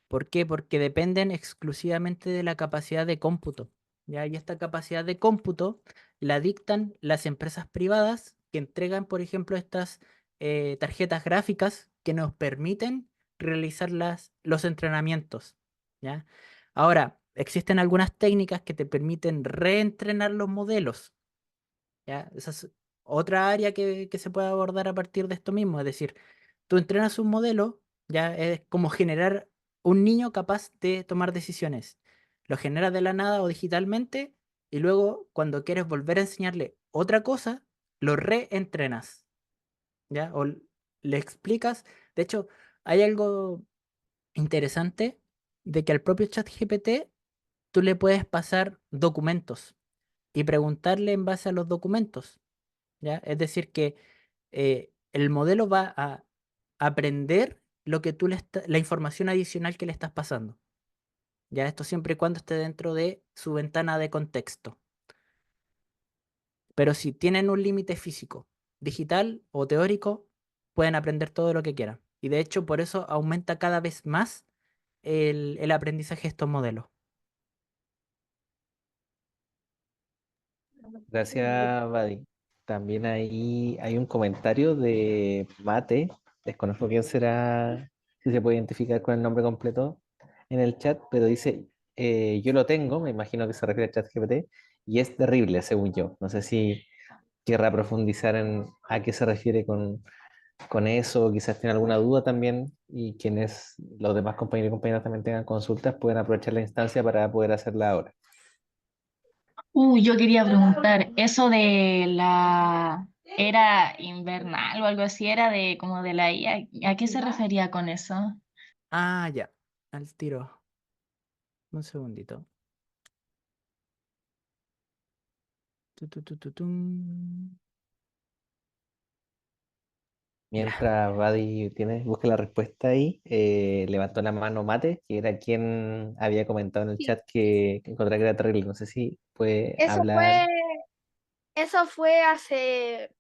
¿Por qué? Porque dependen exclusivamente de la capacidad de cómputo. ¿Ya? Y esta capacidad de cómputo la dictan las empresas privadas que entregan, por ejemplo, estas tarjetas gráficas que nos permiten realizar los entrenamientos. ¿Ya? Ahora, existen algunas técnicas que te permiten reentrenar los modelos. ¿Ya? Esa es otra área que se puede abordar a partir de esto mismo. Es decir, tú entrenas un modelo, ya es como generar un niño capaz de tomar decisiones. Lo generas de la nada o digitalmente y luego cuando quieres volver a enseñarle otra cosa, lo reentrenas, ¿ya? O le explicas. De hecho, hay algo interesante de que al propio ChatGPT tú le puedes pasar documentos y preguntarle en base a los documentos, ¿ya? Es decir, que el modelo va a aprender lo que la información adicional que le estás pasando. Ya esto siempre y cuando esté dentro de su ventana de contexto. Pero si tienen un límite físico, digital o teórico, pueden aprender todo lo que quieran. Y de hecho, por eso aumenta cada vez más el aprendizaje de estos modelos. Gracias, Vadi. También ahí hay un comentario de Mate, desconozco quién será, si se puede identificar con el nombre completo en el chat, pero dice, yo lo tengo, me imagino que se refiere al chat GPT, y es terrible, según yo. No sé si querrá profundizar en a qué se refiere con eso, quizás tiene alguna duda también, y quienes, los demás compañeros y compañeras también tengan consultas, pueden aprovechar la instancia para poder hacerla ahora. Yo quería preguntar, eso de la era invernal o algo así, era de como de la IA, ¿a qué se refería con eso? Ah, ya. Al tiro. Un segundito. Tum. Ya. Mientras Buddy tiene, busca la respuesta ahí, levantó la mano Mate, que era quien había comentado en el Sí, chat que encontraba que era terrible. No sé si puede eso hablar. fue, eso fue hace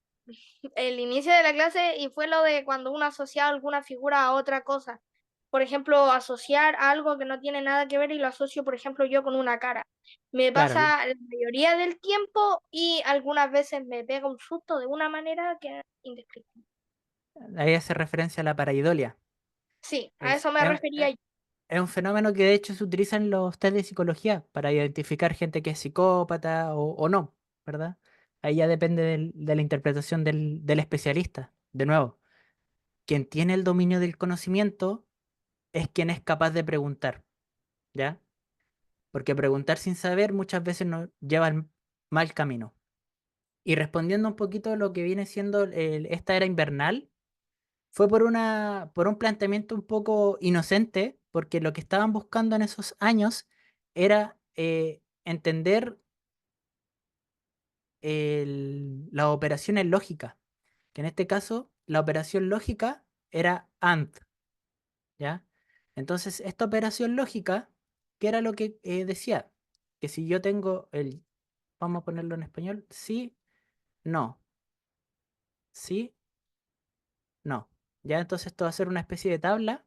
el inicio de la clase y fue lo de cuando uno asocia alguna figura a otra cosa. Por ejemplo, asociar algo que no tiene nada que ver y lo asocio, por ejemplo, yo con una cara. Me Claro, pasa la mayoría del tiempo y algunas veces me pega un susto de una manera que es indescriptible. ahí hace referencia a la pareidolia. Sí, a Es, eso me es, refería yo. es un fenómeno que de hecho se utiliza en los test de psicología para identificar gente que es psicópata o no, ¿verdad? Ahí ya depende de la interpretación del especialista. De nuevo, quien tiene el dominio del conocimiento es quien es capaz de preguntar, ¿ya? Porque preguntar sin saber muchas veces nos lleva al mal camino. Y respondiendo un poquito a lo que viene siendo esta era invernal, fue por un planteamiento un poco inocente, porque lo que estaban buscando en esos años era entender las operaciones lógicas, que en este caso la operación lógica era AND, ¿ya? Entonces, esta operación lógica, ¿qué era lo que decía? Que si yo tengo vamos a ponerlo en español, sí, no, sí, no. Ya entonces esto va a ser una especie de tabla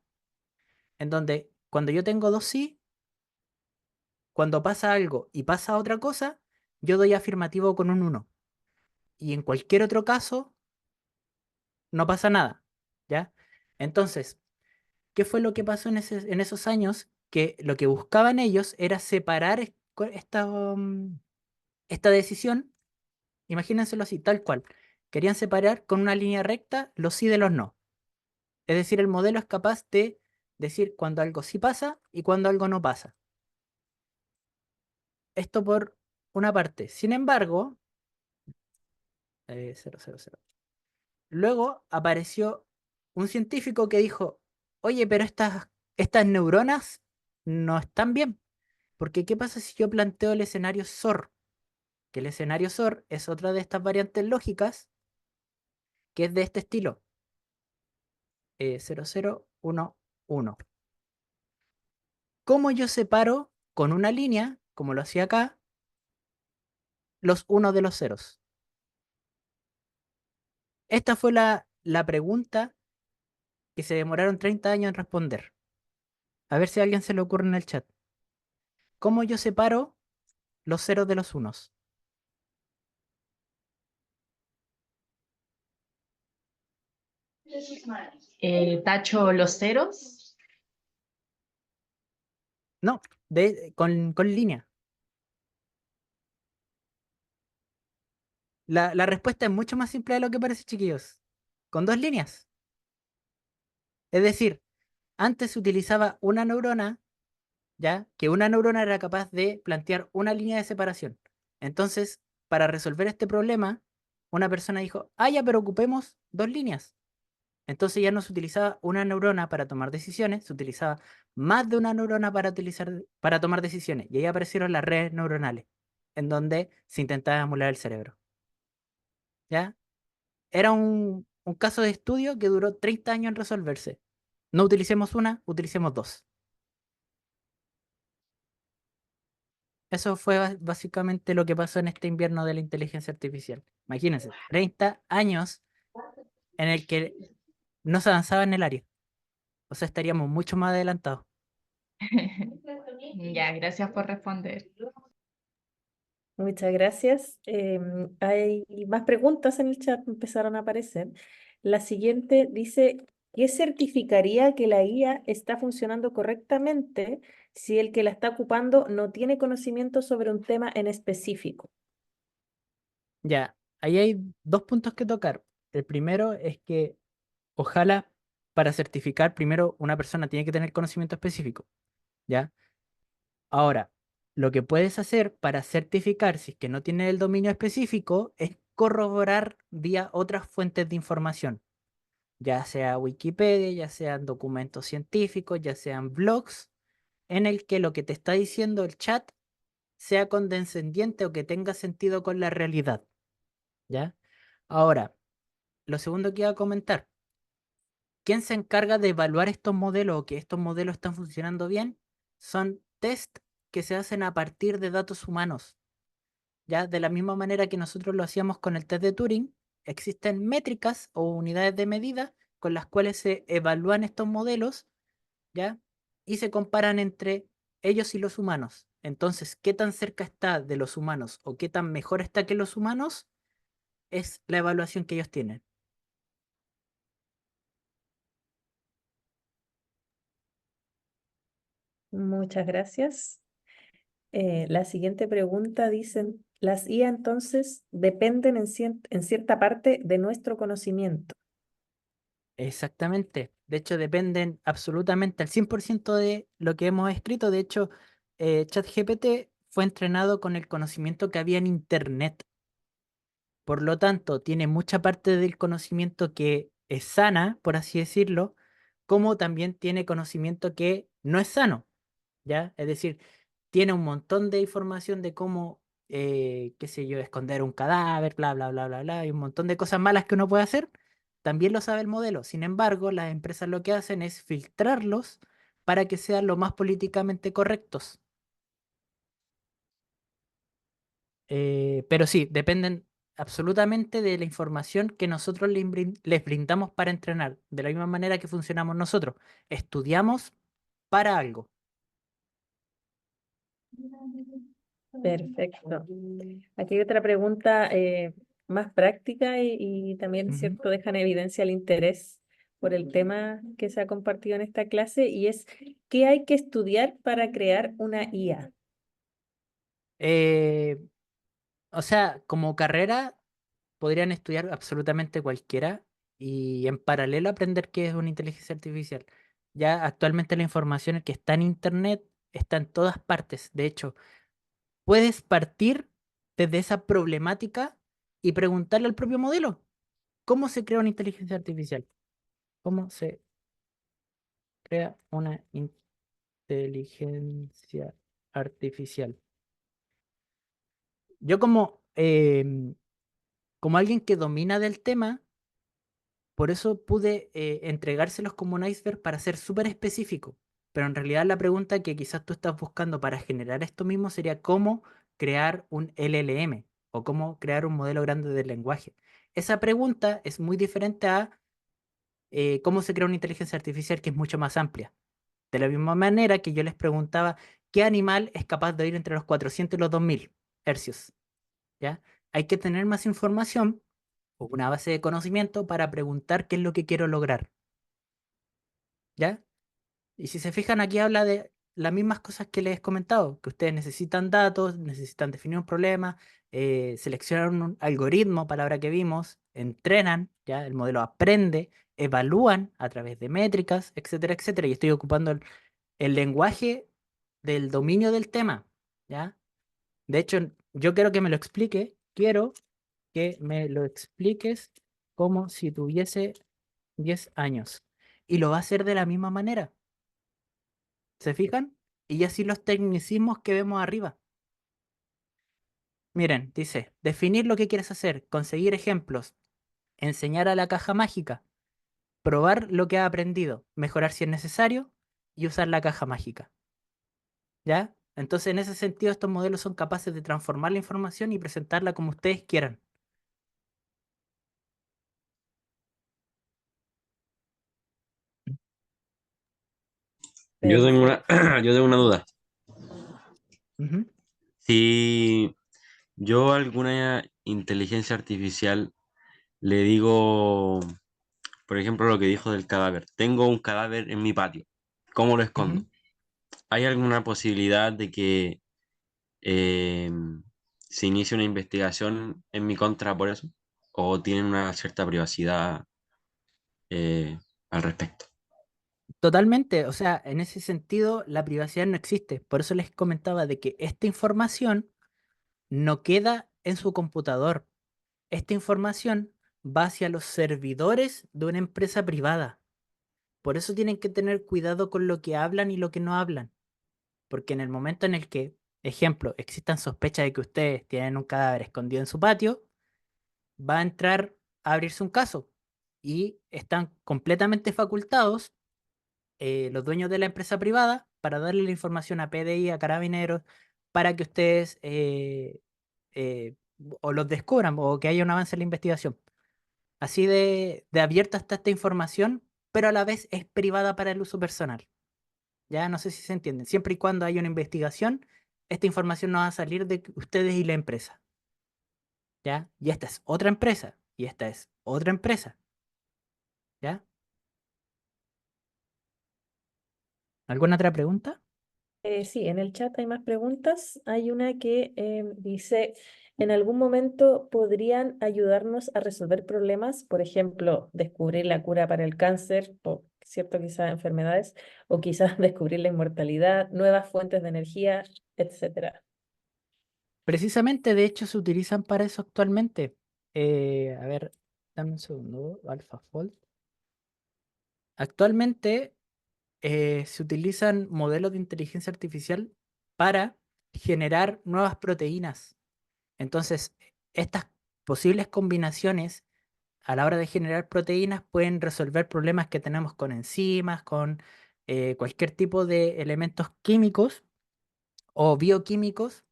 en donde cuando yo tengo dos sí, cuando pasa algo y pasa otra cosa, yo doy afirmativo con un 1. Y en cualquier otro caso, no pasa nada, ¿ya? Entonces, ¿qué fue lo que pasó en esos años? Que lo que buscaban ellos era separar esta decisión, imagínenselo así, tal cual. Querían separar con una línea recta los sí de los no. Es decir, el modelo es capaz de decir cuando algo sí pasa y cuando algo no pasa. Esto por una parte. Sin embargo, 0, 0, 0. Luego apareció un científico que dijo, oye, pero estas neuronas no están bien. Porque ¿qué pasa si yo planteo el escenario SOR? Que el escenario SOR es otra de estas variantes lógicas que es de este estilo. 0, 0, 1, 1. ¿Cómo yo separo con una línea, como lo hacía acá, los unos de los ceros? Esta fue la pregunta que se demoraron 30 años en responder. A ver si a alguien se le ocurre en el chat. ¿Cómo yo separo los ceros de los unos? Tacho los ceros. No, con línea. La respuesta es mucho más simple de lo que parece, chiquillos. Con dos líneas. Es decir, antes se utilizaba una neurona, ¿ya? Que una neurona era capaz de plantear una línea de separación. Entonces, para resolver este problema, una persona dijo, ah, ya, pero ocupemos dos líneas. Entonces ya no se utilizaba una neurona para tomar decisiones, se utilizaba más de una neurona para tomar decisiones. Y ahí aparecieron las redes neuronales, en donde se intentaba emular el cerebro. ¿Ya? Era un caso de estudio que duró 30 años en resolverse. No utilicemos una, utilicemos dos. Eso fue básicamente lo que pasó en este invierno de la inteligencia artificial. Imagínense, 30 años en el que no se avanzaba en el área. O sea, estaríamos mucho más adelantados. Ya, gracias por responder. Muchas gracias. Hay más preguntas en el chat, empezaron a aparecer. La siguiente dice, ¿qué certificaría que la IA está funcionando correctamente si el que la está ocupando no tiene conocimiento sobre un tema en específico? Ya, ahí hay dos puntos que tocar. El primero es que ojalá para certificar, primero una persona tiene que tener conocimiento específico, ¿ya? Ahora, lo que puedes hacer para certificar si es que no tiene el dominio específico es corroborar vía otras fuentes de información, ya sea Wikipedia, ya sean documentos científicos, ya sean blogs, en el que lo que te está diciendo el chat sea condescendiente o que tenga sentido con la realidad, ¿ya? Ahora, lo segundo que iba a comentar, ¿quién se encarga de evaluar estos modelos o que estos modelos están funcionando bien? Son test que se hacen a partir de datos humanos. Ya de la misma manera que nosotros lo hacíamos con el test de Turing, existen métricas o unidades de medida con las cuales se evalúan estos modelos, ¿ya? Y se comparan entre ellos y los humanos. Entonces, ¿qué tan cerca está de los humanos o qué tan mejor está que los humanos? Es la evaluación que ellos tienen. Muchas gracias. La siguiente pregunta dicen, ¿las IA entonces dependen en cierta parte de nuestro conocimiento? Exactamente. De hecho, dependen absolutamente al 100% de lo que hemos escrito. De hecho, ChatGPT fue entrenado con el conocimiento que había en Internet. Por lo tanto, tiene mucha parte del conocimiento que es sana, por así decirlo, como también tiene conocimiento que no es sano, ¿ya? Es decir, tiene un montón de información de cómo, qué sé yo, esconder un cadáver, bla, bla, bla, bla, bla, y un montón de cosas malas que uno puede hacer, también lo sabe el modelo. Sin embargo, las empresas lo que hacen es filtrarlos para que sean lo más políticamente correctos. Pero sí, dependen absolutamente de la información que nosotros les brindamos para entrenar, de la misma manera que funcionamos nosotros. Estudiamos para algo. Perfecto. Aquí hay otra pregunta más práctica y también, Ujú. ¿cierto?, deja en evidencia el interés por el tema que se ha compartido en esta clase y es, ¿qué hay que estudiar para crear una IA? Eh, o sea, como carrera podrían estudiar absolutamente cualquiera y en paralelo aprender qué es una inteligencia artificial. Ya actualmente la información que está en Internet está en todas partes. De hecho, puedes partir desde esa problemática y preguntarle al propio modelo, ¿cómo se crea una inteligencia artificial? ¿Cómo se crea una inteligencia artificial? Yo como alguien que domina del tema, por eso pude entregárselos como un iceberg para ser súper específico. Pero en realidad la pregunta que quizás tú estás buscando para generar esto mismo sería cómo crear un LLM o cómo crear un modelo grande del lenguaje. Esa pregunta es muy diferente a cómo se crea una inteligencia artificial que es mucho más amplia. De la misma manera que yo les preguntaba qué animal es capaz de oír entre los 400 y los 2000 hercios. ¿Ya? Hay que tener más información o una base de conocimiento para preguntar qué es lo que quiero lograr. ¿Ya? Y si se fijan, aquí habla de las mismas cosas que les he comentado, que ustedes necesitan datos, necesitan definir un problema, seleccionan un algoritmo, palabra que vimos, entrenan, ¿ya? El modelo aprende, evalúan a través de métricas, etcétera, etcétera. Y estoy ocupando el lenguaje del dominio del tema, ¿ya? De hecho, yo quiero que me lo expliques como si tuviese 10 años. Y lo va a hacer de la misma manera. ¿Se fijan? Y así los tecnicismos que vemos arriba. Miren, dice, definir lo que quieres hacer, conseguir ejemplos, enseñar a la caja mágica, probar lo que ha aprendido, mejorar si es necesario y usar la caja mágica. ¿Ya? Entonces, en ese sentido, estos modelos son capaces de transformar la información y presentarla como ustedes quieran. Yo tengo una, Perfecto. yo tengo una duda. Ujú, Si yo a alguna inteligencia artificial le digo, por ejemplo, lo que dijo del cadáver, tengo un cadáver en mi patio, ¿cómo lo escondo? ujú. ¿Hay alguna posibilidad de que eh, se inicie una investigación en mi contra por eso? ¿O tienen una cierta privacidad eh, al respecto? Totalmente, o sea, en ese sentido la privacidad no existe. Por eso les comentaba de que esta información no queda en su computador. Esta información va hacia los servidores de una empresa privada. Por eso tienen que tener cuidado con lo que hablan y lo que no hablan. Porque en el momento en el que, ejemplo, existan sospechas de que ustedes tienen un cadáver escondido en su patio, va a entrar a abrirse un caso. Y están completamente facultados los dueños de la empresa privada para darle la información a PDI, a Carabineros, para que ustedes eh, o los descubran o que haya un avance en la investigación. Así de abierta está esta información, pero a la vez es privada para el uso personal. Ya no sé si se entienden. Siempre y cuando haya una investigación, esta información no va a salir de ustedes y la empresa. ¿Ya? Y esta es otra empresa. Y esta es otra empresa. ¿Ya? ¿Alguna otra pregunta? Sí, en el chat hay más preguntas. Hay una que dice, ¿en algún momento podrían ayudarnos a resolver problemas? Por ejemplo, descubrir la cura para el cáncer, o cierto, quizás enfermedades, o quizás descubrir la inmortalidad, nuevas fuentes de energía, etcétera. Precisamente, de hecho, se utilizan para eso actualmente. A ver, dame un segundo. AlphaFold. Actualmente se utilizan modelos de inteligencia artificial para generar nuevas proteínas. Entonces, estas posibles combinaciones a la hora de generar proteínas pueden resolver problemas que tenemos con enzimas, con cualquier tipo de elementos químicos o bioquímicos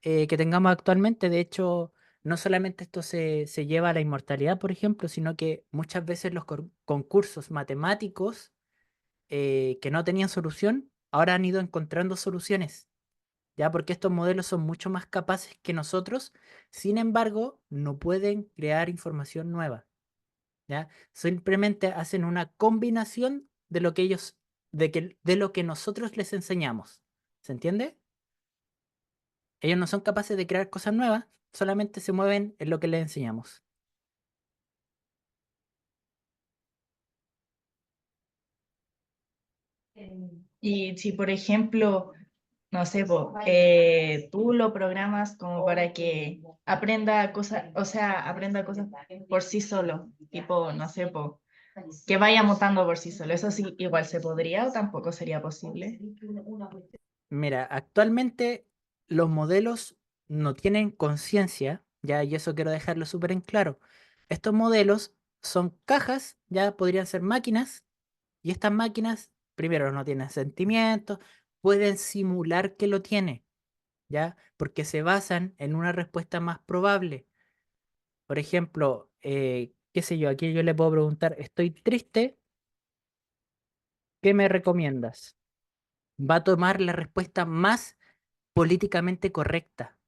que tengamos actualmente. De hecho, no solamente esto se lleva a la inmortalidad, por ejemplo, sino que muchas veces los concursos matemáticos que no tenían solución, ahora han ido encontrando soluciones. ¿ya? Porque estos modelos son mucho más capaces que nosotros, sin embargo, no pueden crear información nueva, ¿ya? Simplemente hacen una combinación de lo que ellos, de lo que nosotros les enseñamos. ¿Se entiende? Ellos no son capaces de crear cosas nuevas, solamente se mueven en lo que les enseñamos. Y si, por ejemplo, no sé, tú lo programas como para que aprenda cosas, o sea, aprenda cosas por sí solo, tipo, no sé, que vaya mutando por sí solo. ¿Eso sí igual se podría o tampoco sería posible? Mira, actualmente los modelos no tienen conciencia, ya, y eso quiero dejarlo súper en claro. Estos modelos son cajas, ya podrían ser máquinas, y estas máquinas, primero, no tienen sentimientos, pueden simular que lo tiene, ya, porque se basan en una respuesta más probable. Por ejemplo, qué sé yo, aquí yo le puedo preguntar, estoy triste, ¿qué me recomiendas? Va a tomar la respuesta más políticamente correcta,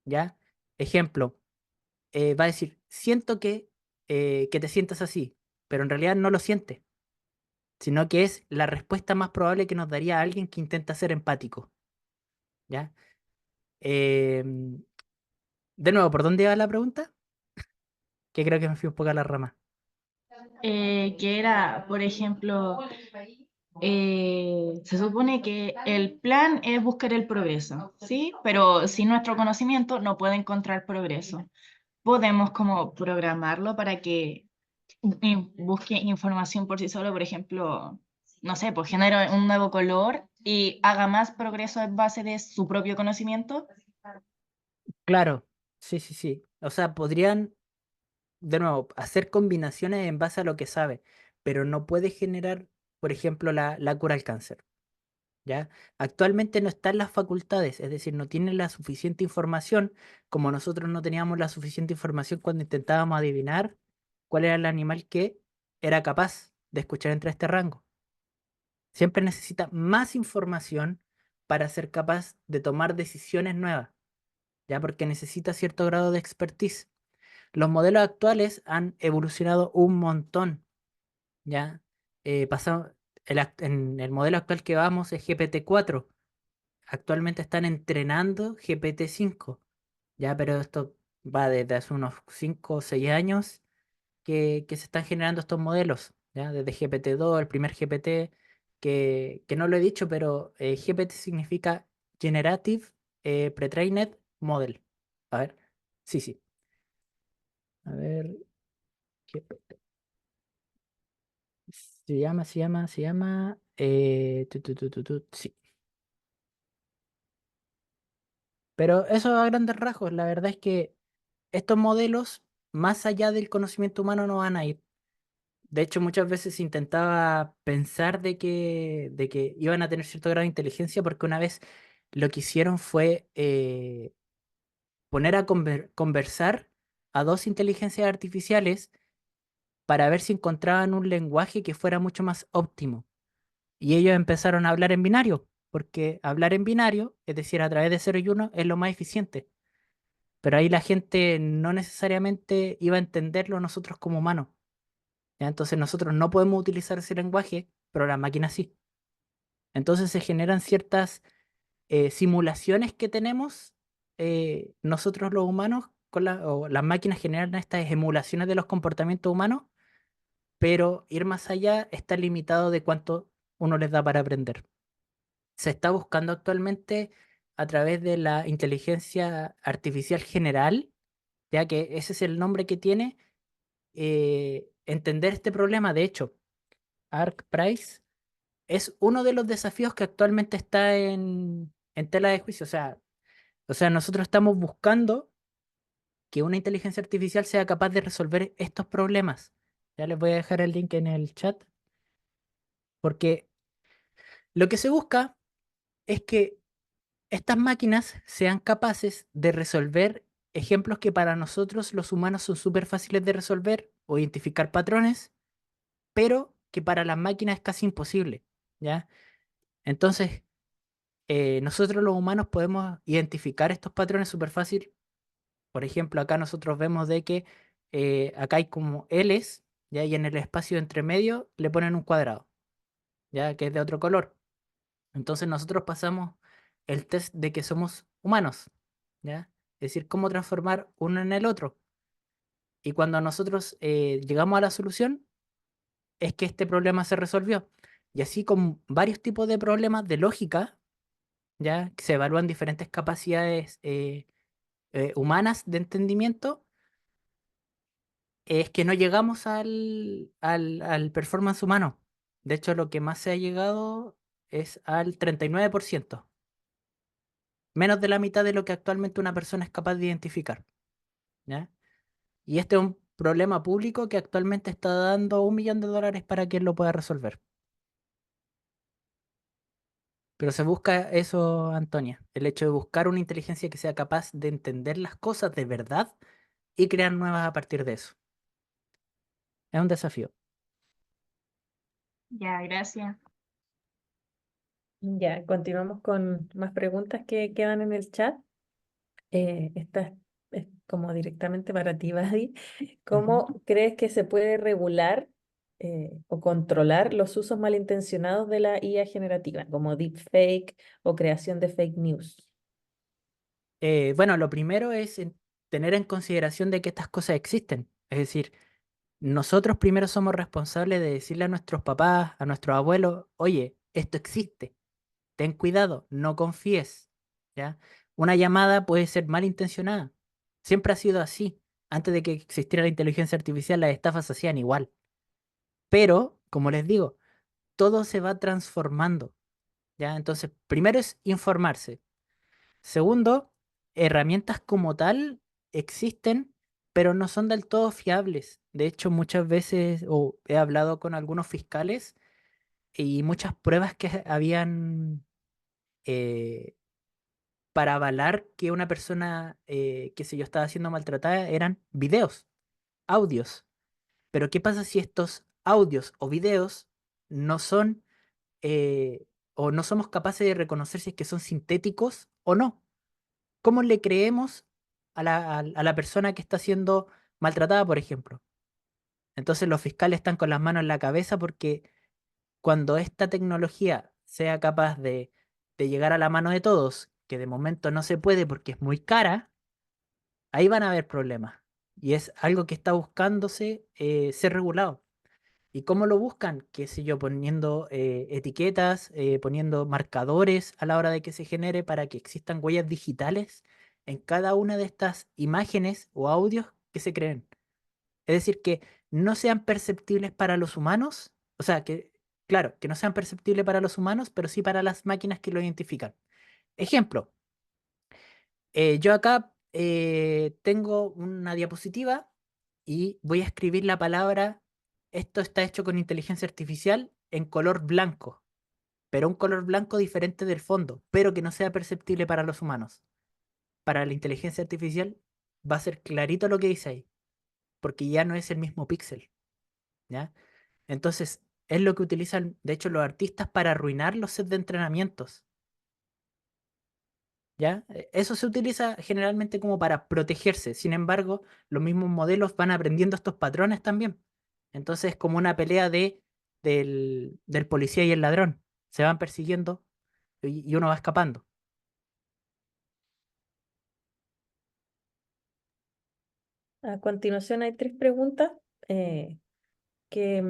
¿ya? Ejemplo, va a decir, siento que te sientas así, pero en realidad no lo siente, sino que es la respuesta más probable que nos daría alguien que intenta ser empático, ¿ya? Em, de nuevo, ¿por dónde va la pregunta? Que creo que me fui un poco a la rama. Que era, por ejemplo, se supone que el plan es buscar el progreso, ¿sí? Pero sin nuestro conocimiento no puede encontrar progreso. Podemos como programarlo para que busque información por sí solo, por ejemplo, no sé, pues genera un nuevo color y haga más progreso en base de su propio conocimiento. Claro, sí, sí, sí. O sea, podrían, de nuevo, hacer combinaciones en base a lo que sabe, pero no puede generar, por ejemplo, la cura al cáncer. ¿Ya? Actualmente no están las facultades, es decir, no tienen la suficiente información, como nosotros no teníamos la suficiente información cuando intentábamos adivinar cuál era el animal que era capaz de escuchar entre este rango. Siempre necesita más información para ser capaz de tomar decisiones nuevas, ¿ya? Porque necesita cierto grado de expertise. Los modelos actuales han evolucionado un montón, ¿ya? En el modelo actual que vamos es GPT-4. Actualmente están entrenando GPT-5, ya, pero esto va desde hace unos 5 o 6 años que se están generando estos modelos, ya, desde GPT-2, el primer GPT, que no lo he dicho, pero GPT significa Generative Pre-trained Model. A ver, sí, sí. A ver, GPT. Sí. Pero eso a grandes rasgos, la verdad es que estos modelos, más allá del conocimiento humano, no van a ir. De hecho, muchas veces intentaba pensar de que iban a tener cierto grado de inteligencia porque una vez lo que hicieron fue poner a conversar a dos inteligencias artificiales para ver si encontraban un lenguaje que fuera mucho más óptimo. Y ellos empezaron a hablar en binario, porque hablar en binario, es decir, a través de 0 y 1, es lo más eficiente. Pero ahí la gente no necesariamente iba a entenderlo nosotros como humanos. ¿Ya? Entonces nosotros no podemos utilizar ese lenguaje, pero las máquinas sí. Entonces se generan ciertas simulaciones que tenemos nosotros los humanos, o las máquinas generan estas emulaciones de los comportamientos humanos, pero ir más allá está limitado de cuánto uno les da para aprender. Se está buscando actualmente a través de la inteligencia artificial general, ya que ese es el nombre que tiene, entender este problema. De hecho, Arc Price es uno de los desafíos que actualmente está en tela de juicio. O sea, nosotros estamos buscando que una inteligencia artificial sea capaz de resolver estos problemas. Ya les voy a dejar el link en el chat, porque lo que se busca es que estas máquinas sean capaces de resolver ejemplos que para nosotros los humanos son súper fáciles de resolver o identificar patrones, pero que para las máquinas es casi imposible, ¿ya? Entonces, nosotros los humanos podemos identificar estos patrones súper fácil. Por ejemplo, acá nosotros vemos de que acá hay como Ls, ¿ya? Y en el espacio entre medio le ponen un cuadrado, ya que es de otro color. Entonces nosotros pasamos el test de que somos humanos, ¿ya? Es decir, cómo transformar uno en el otro. Y cuando nosotros llegamos a la solución, es que este problema se resolvió. Y así con varios tipos de problemas de lógica, ¿ya? Que se evalúan diferentes capacidades humanas de entendimiento, es que no llegamos al performance humano. De hecho, lo que más se ha llegado es al 39%, menos de la mitad de lo que actualmente una persona es capaz de identificar, ¿ya? Y este es un problema público que actualmente está dando $1 millón para quien lo pueda resolver. Pero se busca eso, Antonia, el hecho de buscar una inteligencia que sea capaz de entender las cosas de verdad y crear nuevas a partir de eso. Es un desafío. Ya, gracias. Ya, continuamos con más preguntas que quedan en el chat. Esta es como directamente para ti, Badi. ¿Cómo crees que se puede regular o controlar los usos malintencionados de la IA generativa, como deepfake o creación de fake news? Bueno, lo primero es tener en consideración de que estas cosas existen. Es decir, nosotros primero somos responsables de decirle a nuestros papás, a nuestros abuelos, oye, esto existe, ten cuidado, no confíes, ¿ya? Una llamada puede ser malintencionada. Siempre ha sido así. Antes de que existiera la inteligencia artificial, las estafas se hacían igual. Pero, como les digo, todo se va transformando, ¿ya? Entonces, primero es informarse. Segundo, herramientas como tal existen, pero no son del todo fiables. De hecho, muchas veces, o he hablado con algunos fiscales y muchas pruebas que habían eh, para avalar que una persona, qué sé yo, estaba siendo maltratada eran videos, audios. Pero ¿qué pasa si estos audios o videos no son, o no somos capaces de reconocer si es que son sintéticos o no? ¿Cómo le creemos a la persona que está siendo maltratada, por ejemplo? Entonces los fiscales están con las manos en la cabeza porque cuando esta tecnología sea capaz de llegar a la mano de todos, que de momento no se puede porque es muy cara, ahí van a haber problemas. Y es algo que está buscándose ser regulado. ¿Y cómo lo buscan? Qué sé yo, poniendo etiquetas, poniendo marcadores a la hora de que se genere para que existan huellas digitales en cada una de estas imágenes o audios que se creen. Es decir, que no sean perceptibles para los humanos, o sea, que, claro, que no sean perceptibles para los humanos, pero sí para las máquinas que lo identifican. Ejemplo, yo acá tengo una diapositiva y voy a escribir la palabra, esto está hecho con inteligencia artificial en color blanco, pero un color blanco diferente del fondo, pero que no sea perceptible para los humanos. Para la inteligencia artificial va a ser clarito lo que dice ahí, porque ya no es el mismo píxel, ¿ya? Entonces, es lo que utilizan, de hecho, los artistas para arruinar los sets de entrenamientos. ¿Ya? Eso se utiliza generalmente como para protegerse. Sin embargo, los mismos modelos van aprendiendo estos patrones también. Entonces es como una pelea del policía y el ladrón. Se van persiguiendo y uno va escapando. A continuación hay tres preguntas eh, que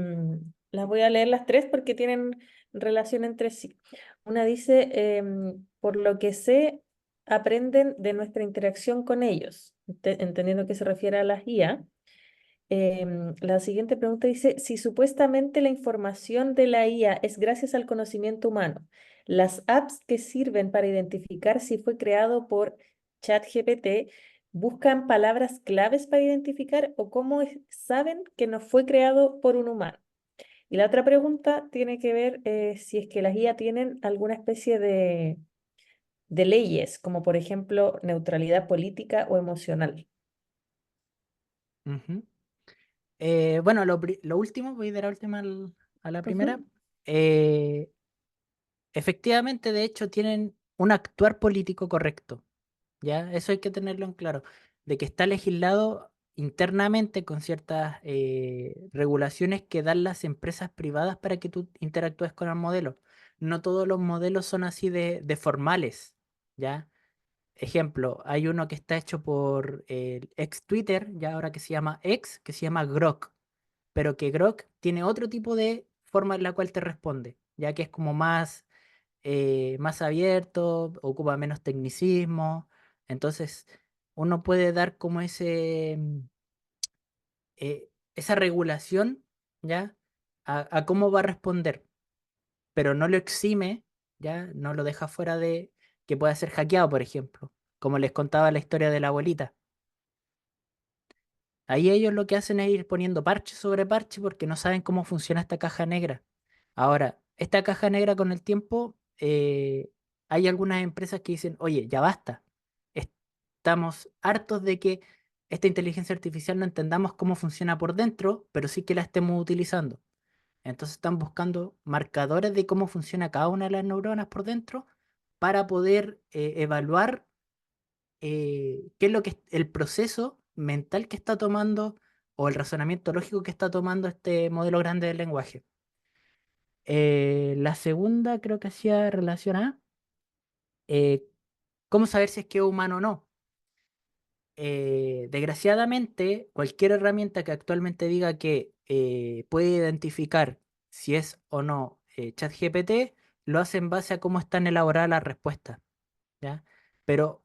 las voy a leer las tres porque tienen relación entre sí. Una dice, por lo que sé, aprenden de nuestra interacción con ellos, entendiendo que se refiere a las IA. La siguiente pregunta dice, si supuestamente la información de la IA es gracias al conocimiento humano, las apps que sirven para identificar si fue creado por ChatGPT buscan palabras claves para identificar o cómo saben que no fue creado por un humano. Y la otra pregunta tiene que ver si es que las IA tienen alguna especie de leyes, como por ejemplo neutralidad política o emocional. Ujú. Bueno, lo último, voy de la última a la primera. Ujú. Efectivamente, de hecho, tienen un actuar político correcto. ¿Ya? Eso hay que tenerlo en claro, de que está legislado internamente con ciertas regulaciones que dan las empresas privadas para que tú interactúes con el modelo. No todos los modelos son así de formales, ¿ya? Ejemplo, hay uno que está hecho por el ex Twitter, ya ahora que se llama X, que se llama Grok, pero que Grok tiene otro tipo de forma en la cual te responde, ya que es como más abierto, ocupa menos tecnicismo. Entonces, uno puede dar como esa regulación, ¿ya? A cómo va a responder, pero no lo exime, ¿ya? No lo deja fuera de que pueda ser hackeado, por ejemplo, como les contaba la historia de la abuelita. Ahí ellos lo que hacen es ir poniendo parche sobre parche porque no saben cómo funciona esta caja negra. Ahora, esta caja negra con el tiempo, hay algunas empresas que dicen, oye, ya basta. Estamos hartos de que esta inteligencia artificial no entendamos cómo funciona por dentro, pero sí que la estemos utilizando. Entonces están buscando marcadores de cómo funciona cada una de las neuronas por dentro para poder evaluar qué es lo que el proceso mental que está tomando o el razonamiento lógico que está tomando este modelo grande del lenguaje. La segunda creo que hacía relación a eh, cómo saber si es que es humano o no. Desgraciadamente, cualquier herramienta que actualmente diga que puede identificar si es o no ChatGPT, lo hace en base a cómo están elaboradas las respuestas, ¿ya? Pero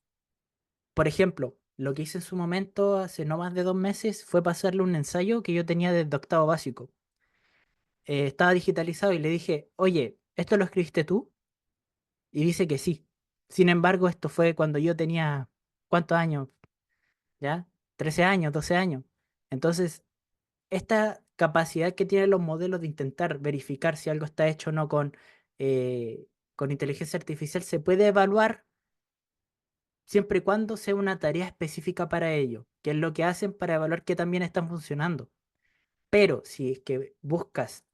por ejemplo, lo que hice en su momento, hace no más de 2 meses, fue pasarle un ensayo que yo tenía desde octavo básico. Estaba digitalizado y le dije, oye, ¿esto lo escribiste tú? Y dice que sí. Sin embargo, esto fue cuando yo tenía, ¿cuántos años? ¿Ya? 13 años, 12 años. Entonces, esta capacidad que tienen los modelos de intentar verificar si algo está hecho o no con inteligencia artificial se puede evaluar siempre y cuando sea una tarea específica para ello, que es lo que hacen para evaluar que también están funcionando. Pero si es que buscas,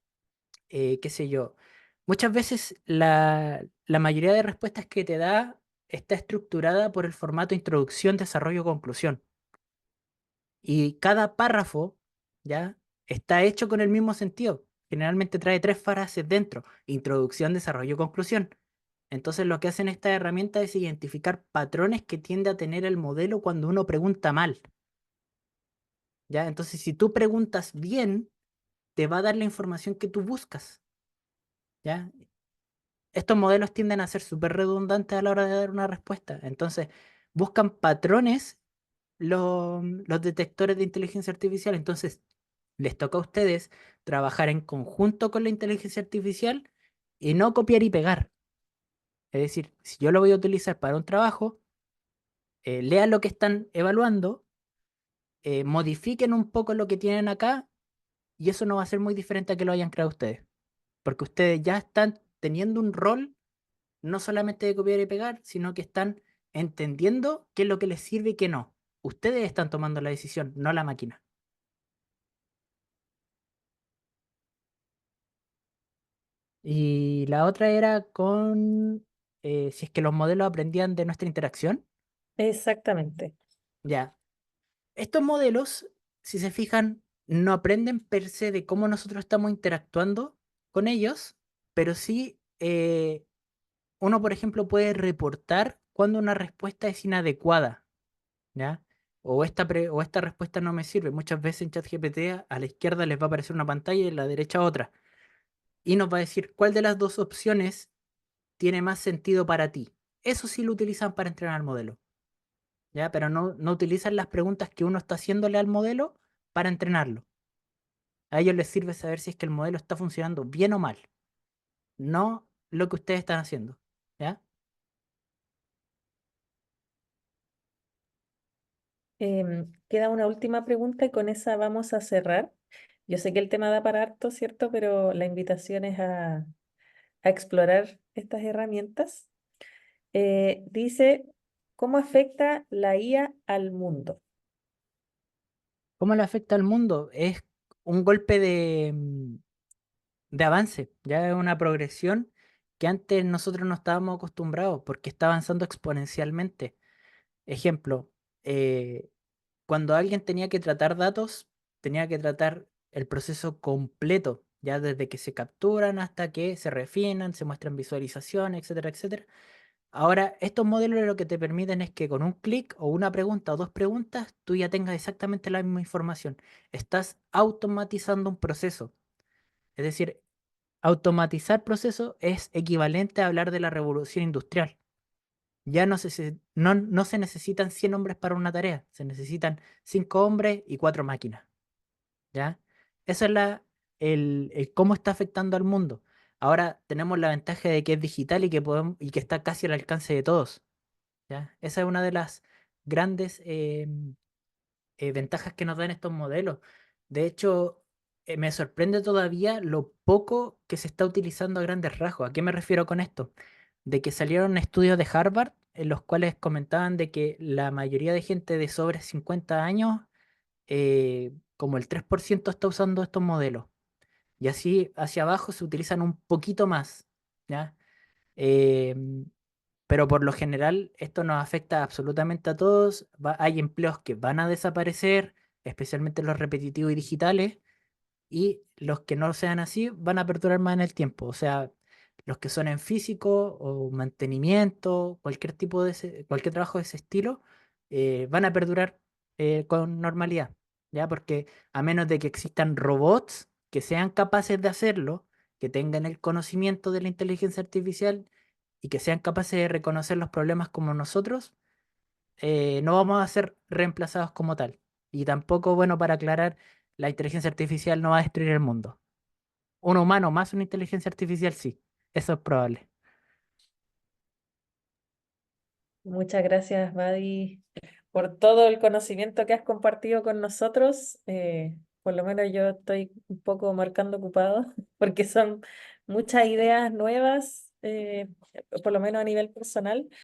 qué sé yo, muchas veces la mayoría de respuestas que te da está estructurada por el formato introducción, desarrollo, conclusión. Y cada párrafo, ¿ya? Está hecho con el mismo sentido. Generalmente trae 3 frases dentro: introducción, desarrollo, conclusión. Entonces lo que hacen estas herramientas es identificar patrones que tiende a tener el modelo cuando uno pregunta mal, ¿ya? Entonces si tú preguntas bien, te va a dar la información que tú buscas, ¿ya? Estos modelos tienden a ser súper redundantes a la hora de dar una respuesta. Entonces buscan patrones los detectores de inteligencia artificial. Entonces les toca a ustedes trabajar en conjunto con la inteligencia artificial y no copiar y pegar. Es decir, si yo lo voy a utilizar para un trabajo, lean lo que están evaluando, modifiquen un poco lo que tienen acá y eso no va a ser muy diferente a que lo hayan creado ustedes. Porque ustedes ya están teniendo un rol no solamente de copiar y pegar, sino que están entendiendo qué es lo que les sirve y qué no. Ustedes están tomando la decisión, no la máquina. Y la otra era con si es que los modelos aprendían de nuestra interacción. Exactamente. Ya. Estos modelos, si se fijan, no aprenden per se de cómo nosotros estamos interactuando con ellos, pero sí uno, por ejemplo, puede reportar cuando una respuesta es inadecuada, ¿ya? O esta respuesta no me sirve. Muchas veces en ChatGPT a la izquierda les va a aparecer una pantalla y a la derecha otra. Y nos va a decir cuál de las dos opciones tiene más sentido para ti. Eso sí lo utilizan para entrenar al modelo, ¿ya? Pero no utilizan las preguntas que uno está haciéndole al modelo para entrenarlo. A ellos les sirve saber si es que el modelo está funcionando bien o mal, no lo que ustedes están haciendo, ¿ya? Queda una última pregunta y con esa vamos a cerrar. Yo sé que el tema da para harto, ¿cierto? Pero la invitación es a explorar estas herramientas. Dice, ¿cómo afecta la IA al mundo? ¿Cómo le afecta al mundo? Es un golpe de avance, ya es una progresión que antes nosotros no estábamos acostumbrados porque está avanzando exponencialmente. Ejemplo, cuando alguien tenía que tratar datos, tenía que tratar el proceso completo, ya desde que se capturan hasta que se refinan, se muestran visualizaciones, etcétera, etcétera. Ahora, estos modelos lo que te permiten es que con un clic o una pregunta o dos preguntas, tú ya tengas exactamente la misma información. Estás automatizando un proceso. Es decir, automatizar procesos es equivalente a hablar de la revolución industrial. Ya no se necesitan 100 hombres para una tarea, se necesitan 5 hombres y 4 máquinas. ¿Ya? Eso es el cómo está afectando al mundo. Ahora tenemos la ventaja de que es digital y que está casi al alcance de todos. ¿Ya? Esa es una de las grandes ventajas que nos dan estos modelos. De hecho, me sorprende todavía lo poco que se está utilizando a grandes rasgos. ¿A qué me refiero con esto? De que salieron estudios de Harvard en los cuales comentaban de que la mayoría de gente de sobre 50 años, como el 3% está usando estos modelos. Y así hacia abajo se utilizan un poquito más. ¿Ya? Em, pero por lo general esto nos afecta absolutamente a todos. Hay empleos que van a desaparecer, especialmente los repetitivos y digitales, y los que no sean así van a perdurar más en el tiempo. O sea, los que son en físico o mantenimiento, cualquier tipo cualquier trabajo de ese estilo, van a perdurar con normalidad, ¿ya? Porque a menos de que existan robots que sean capaces de hacerlo, que tengan el conocimiento de la inteligencia artificial y que sean capaces de reconocer los problemas como nosotros, no vamos a ser reemplazados como tal. Y tampoco, bueno, para aclarar, la inteligencia artificial no va a destruir el mundo. Un humano más una inteligencia artificial, sí. Eso es probable. Muchas gracias, Madi, por todo el conocimiento que has compartido con nosotros. Por lo menos yo estoy un poco marcando ocupado porque son muchas ideas nuevas, por lo menos a nivel personal.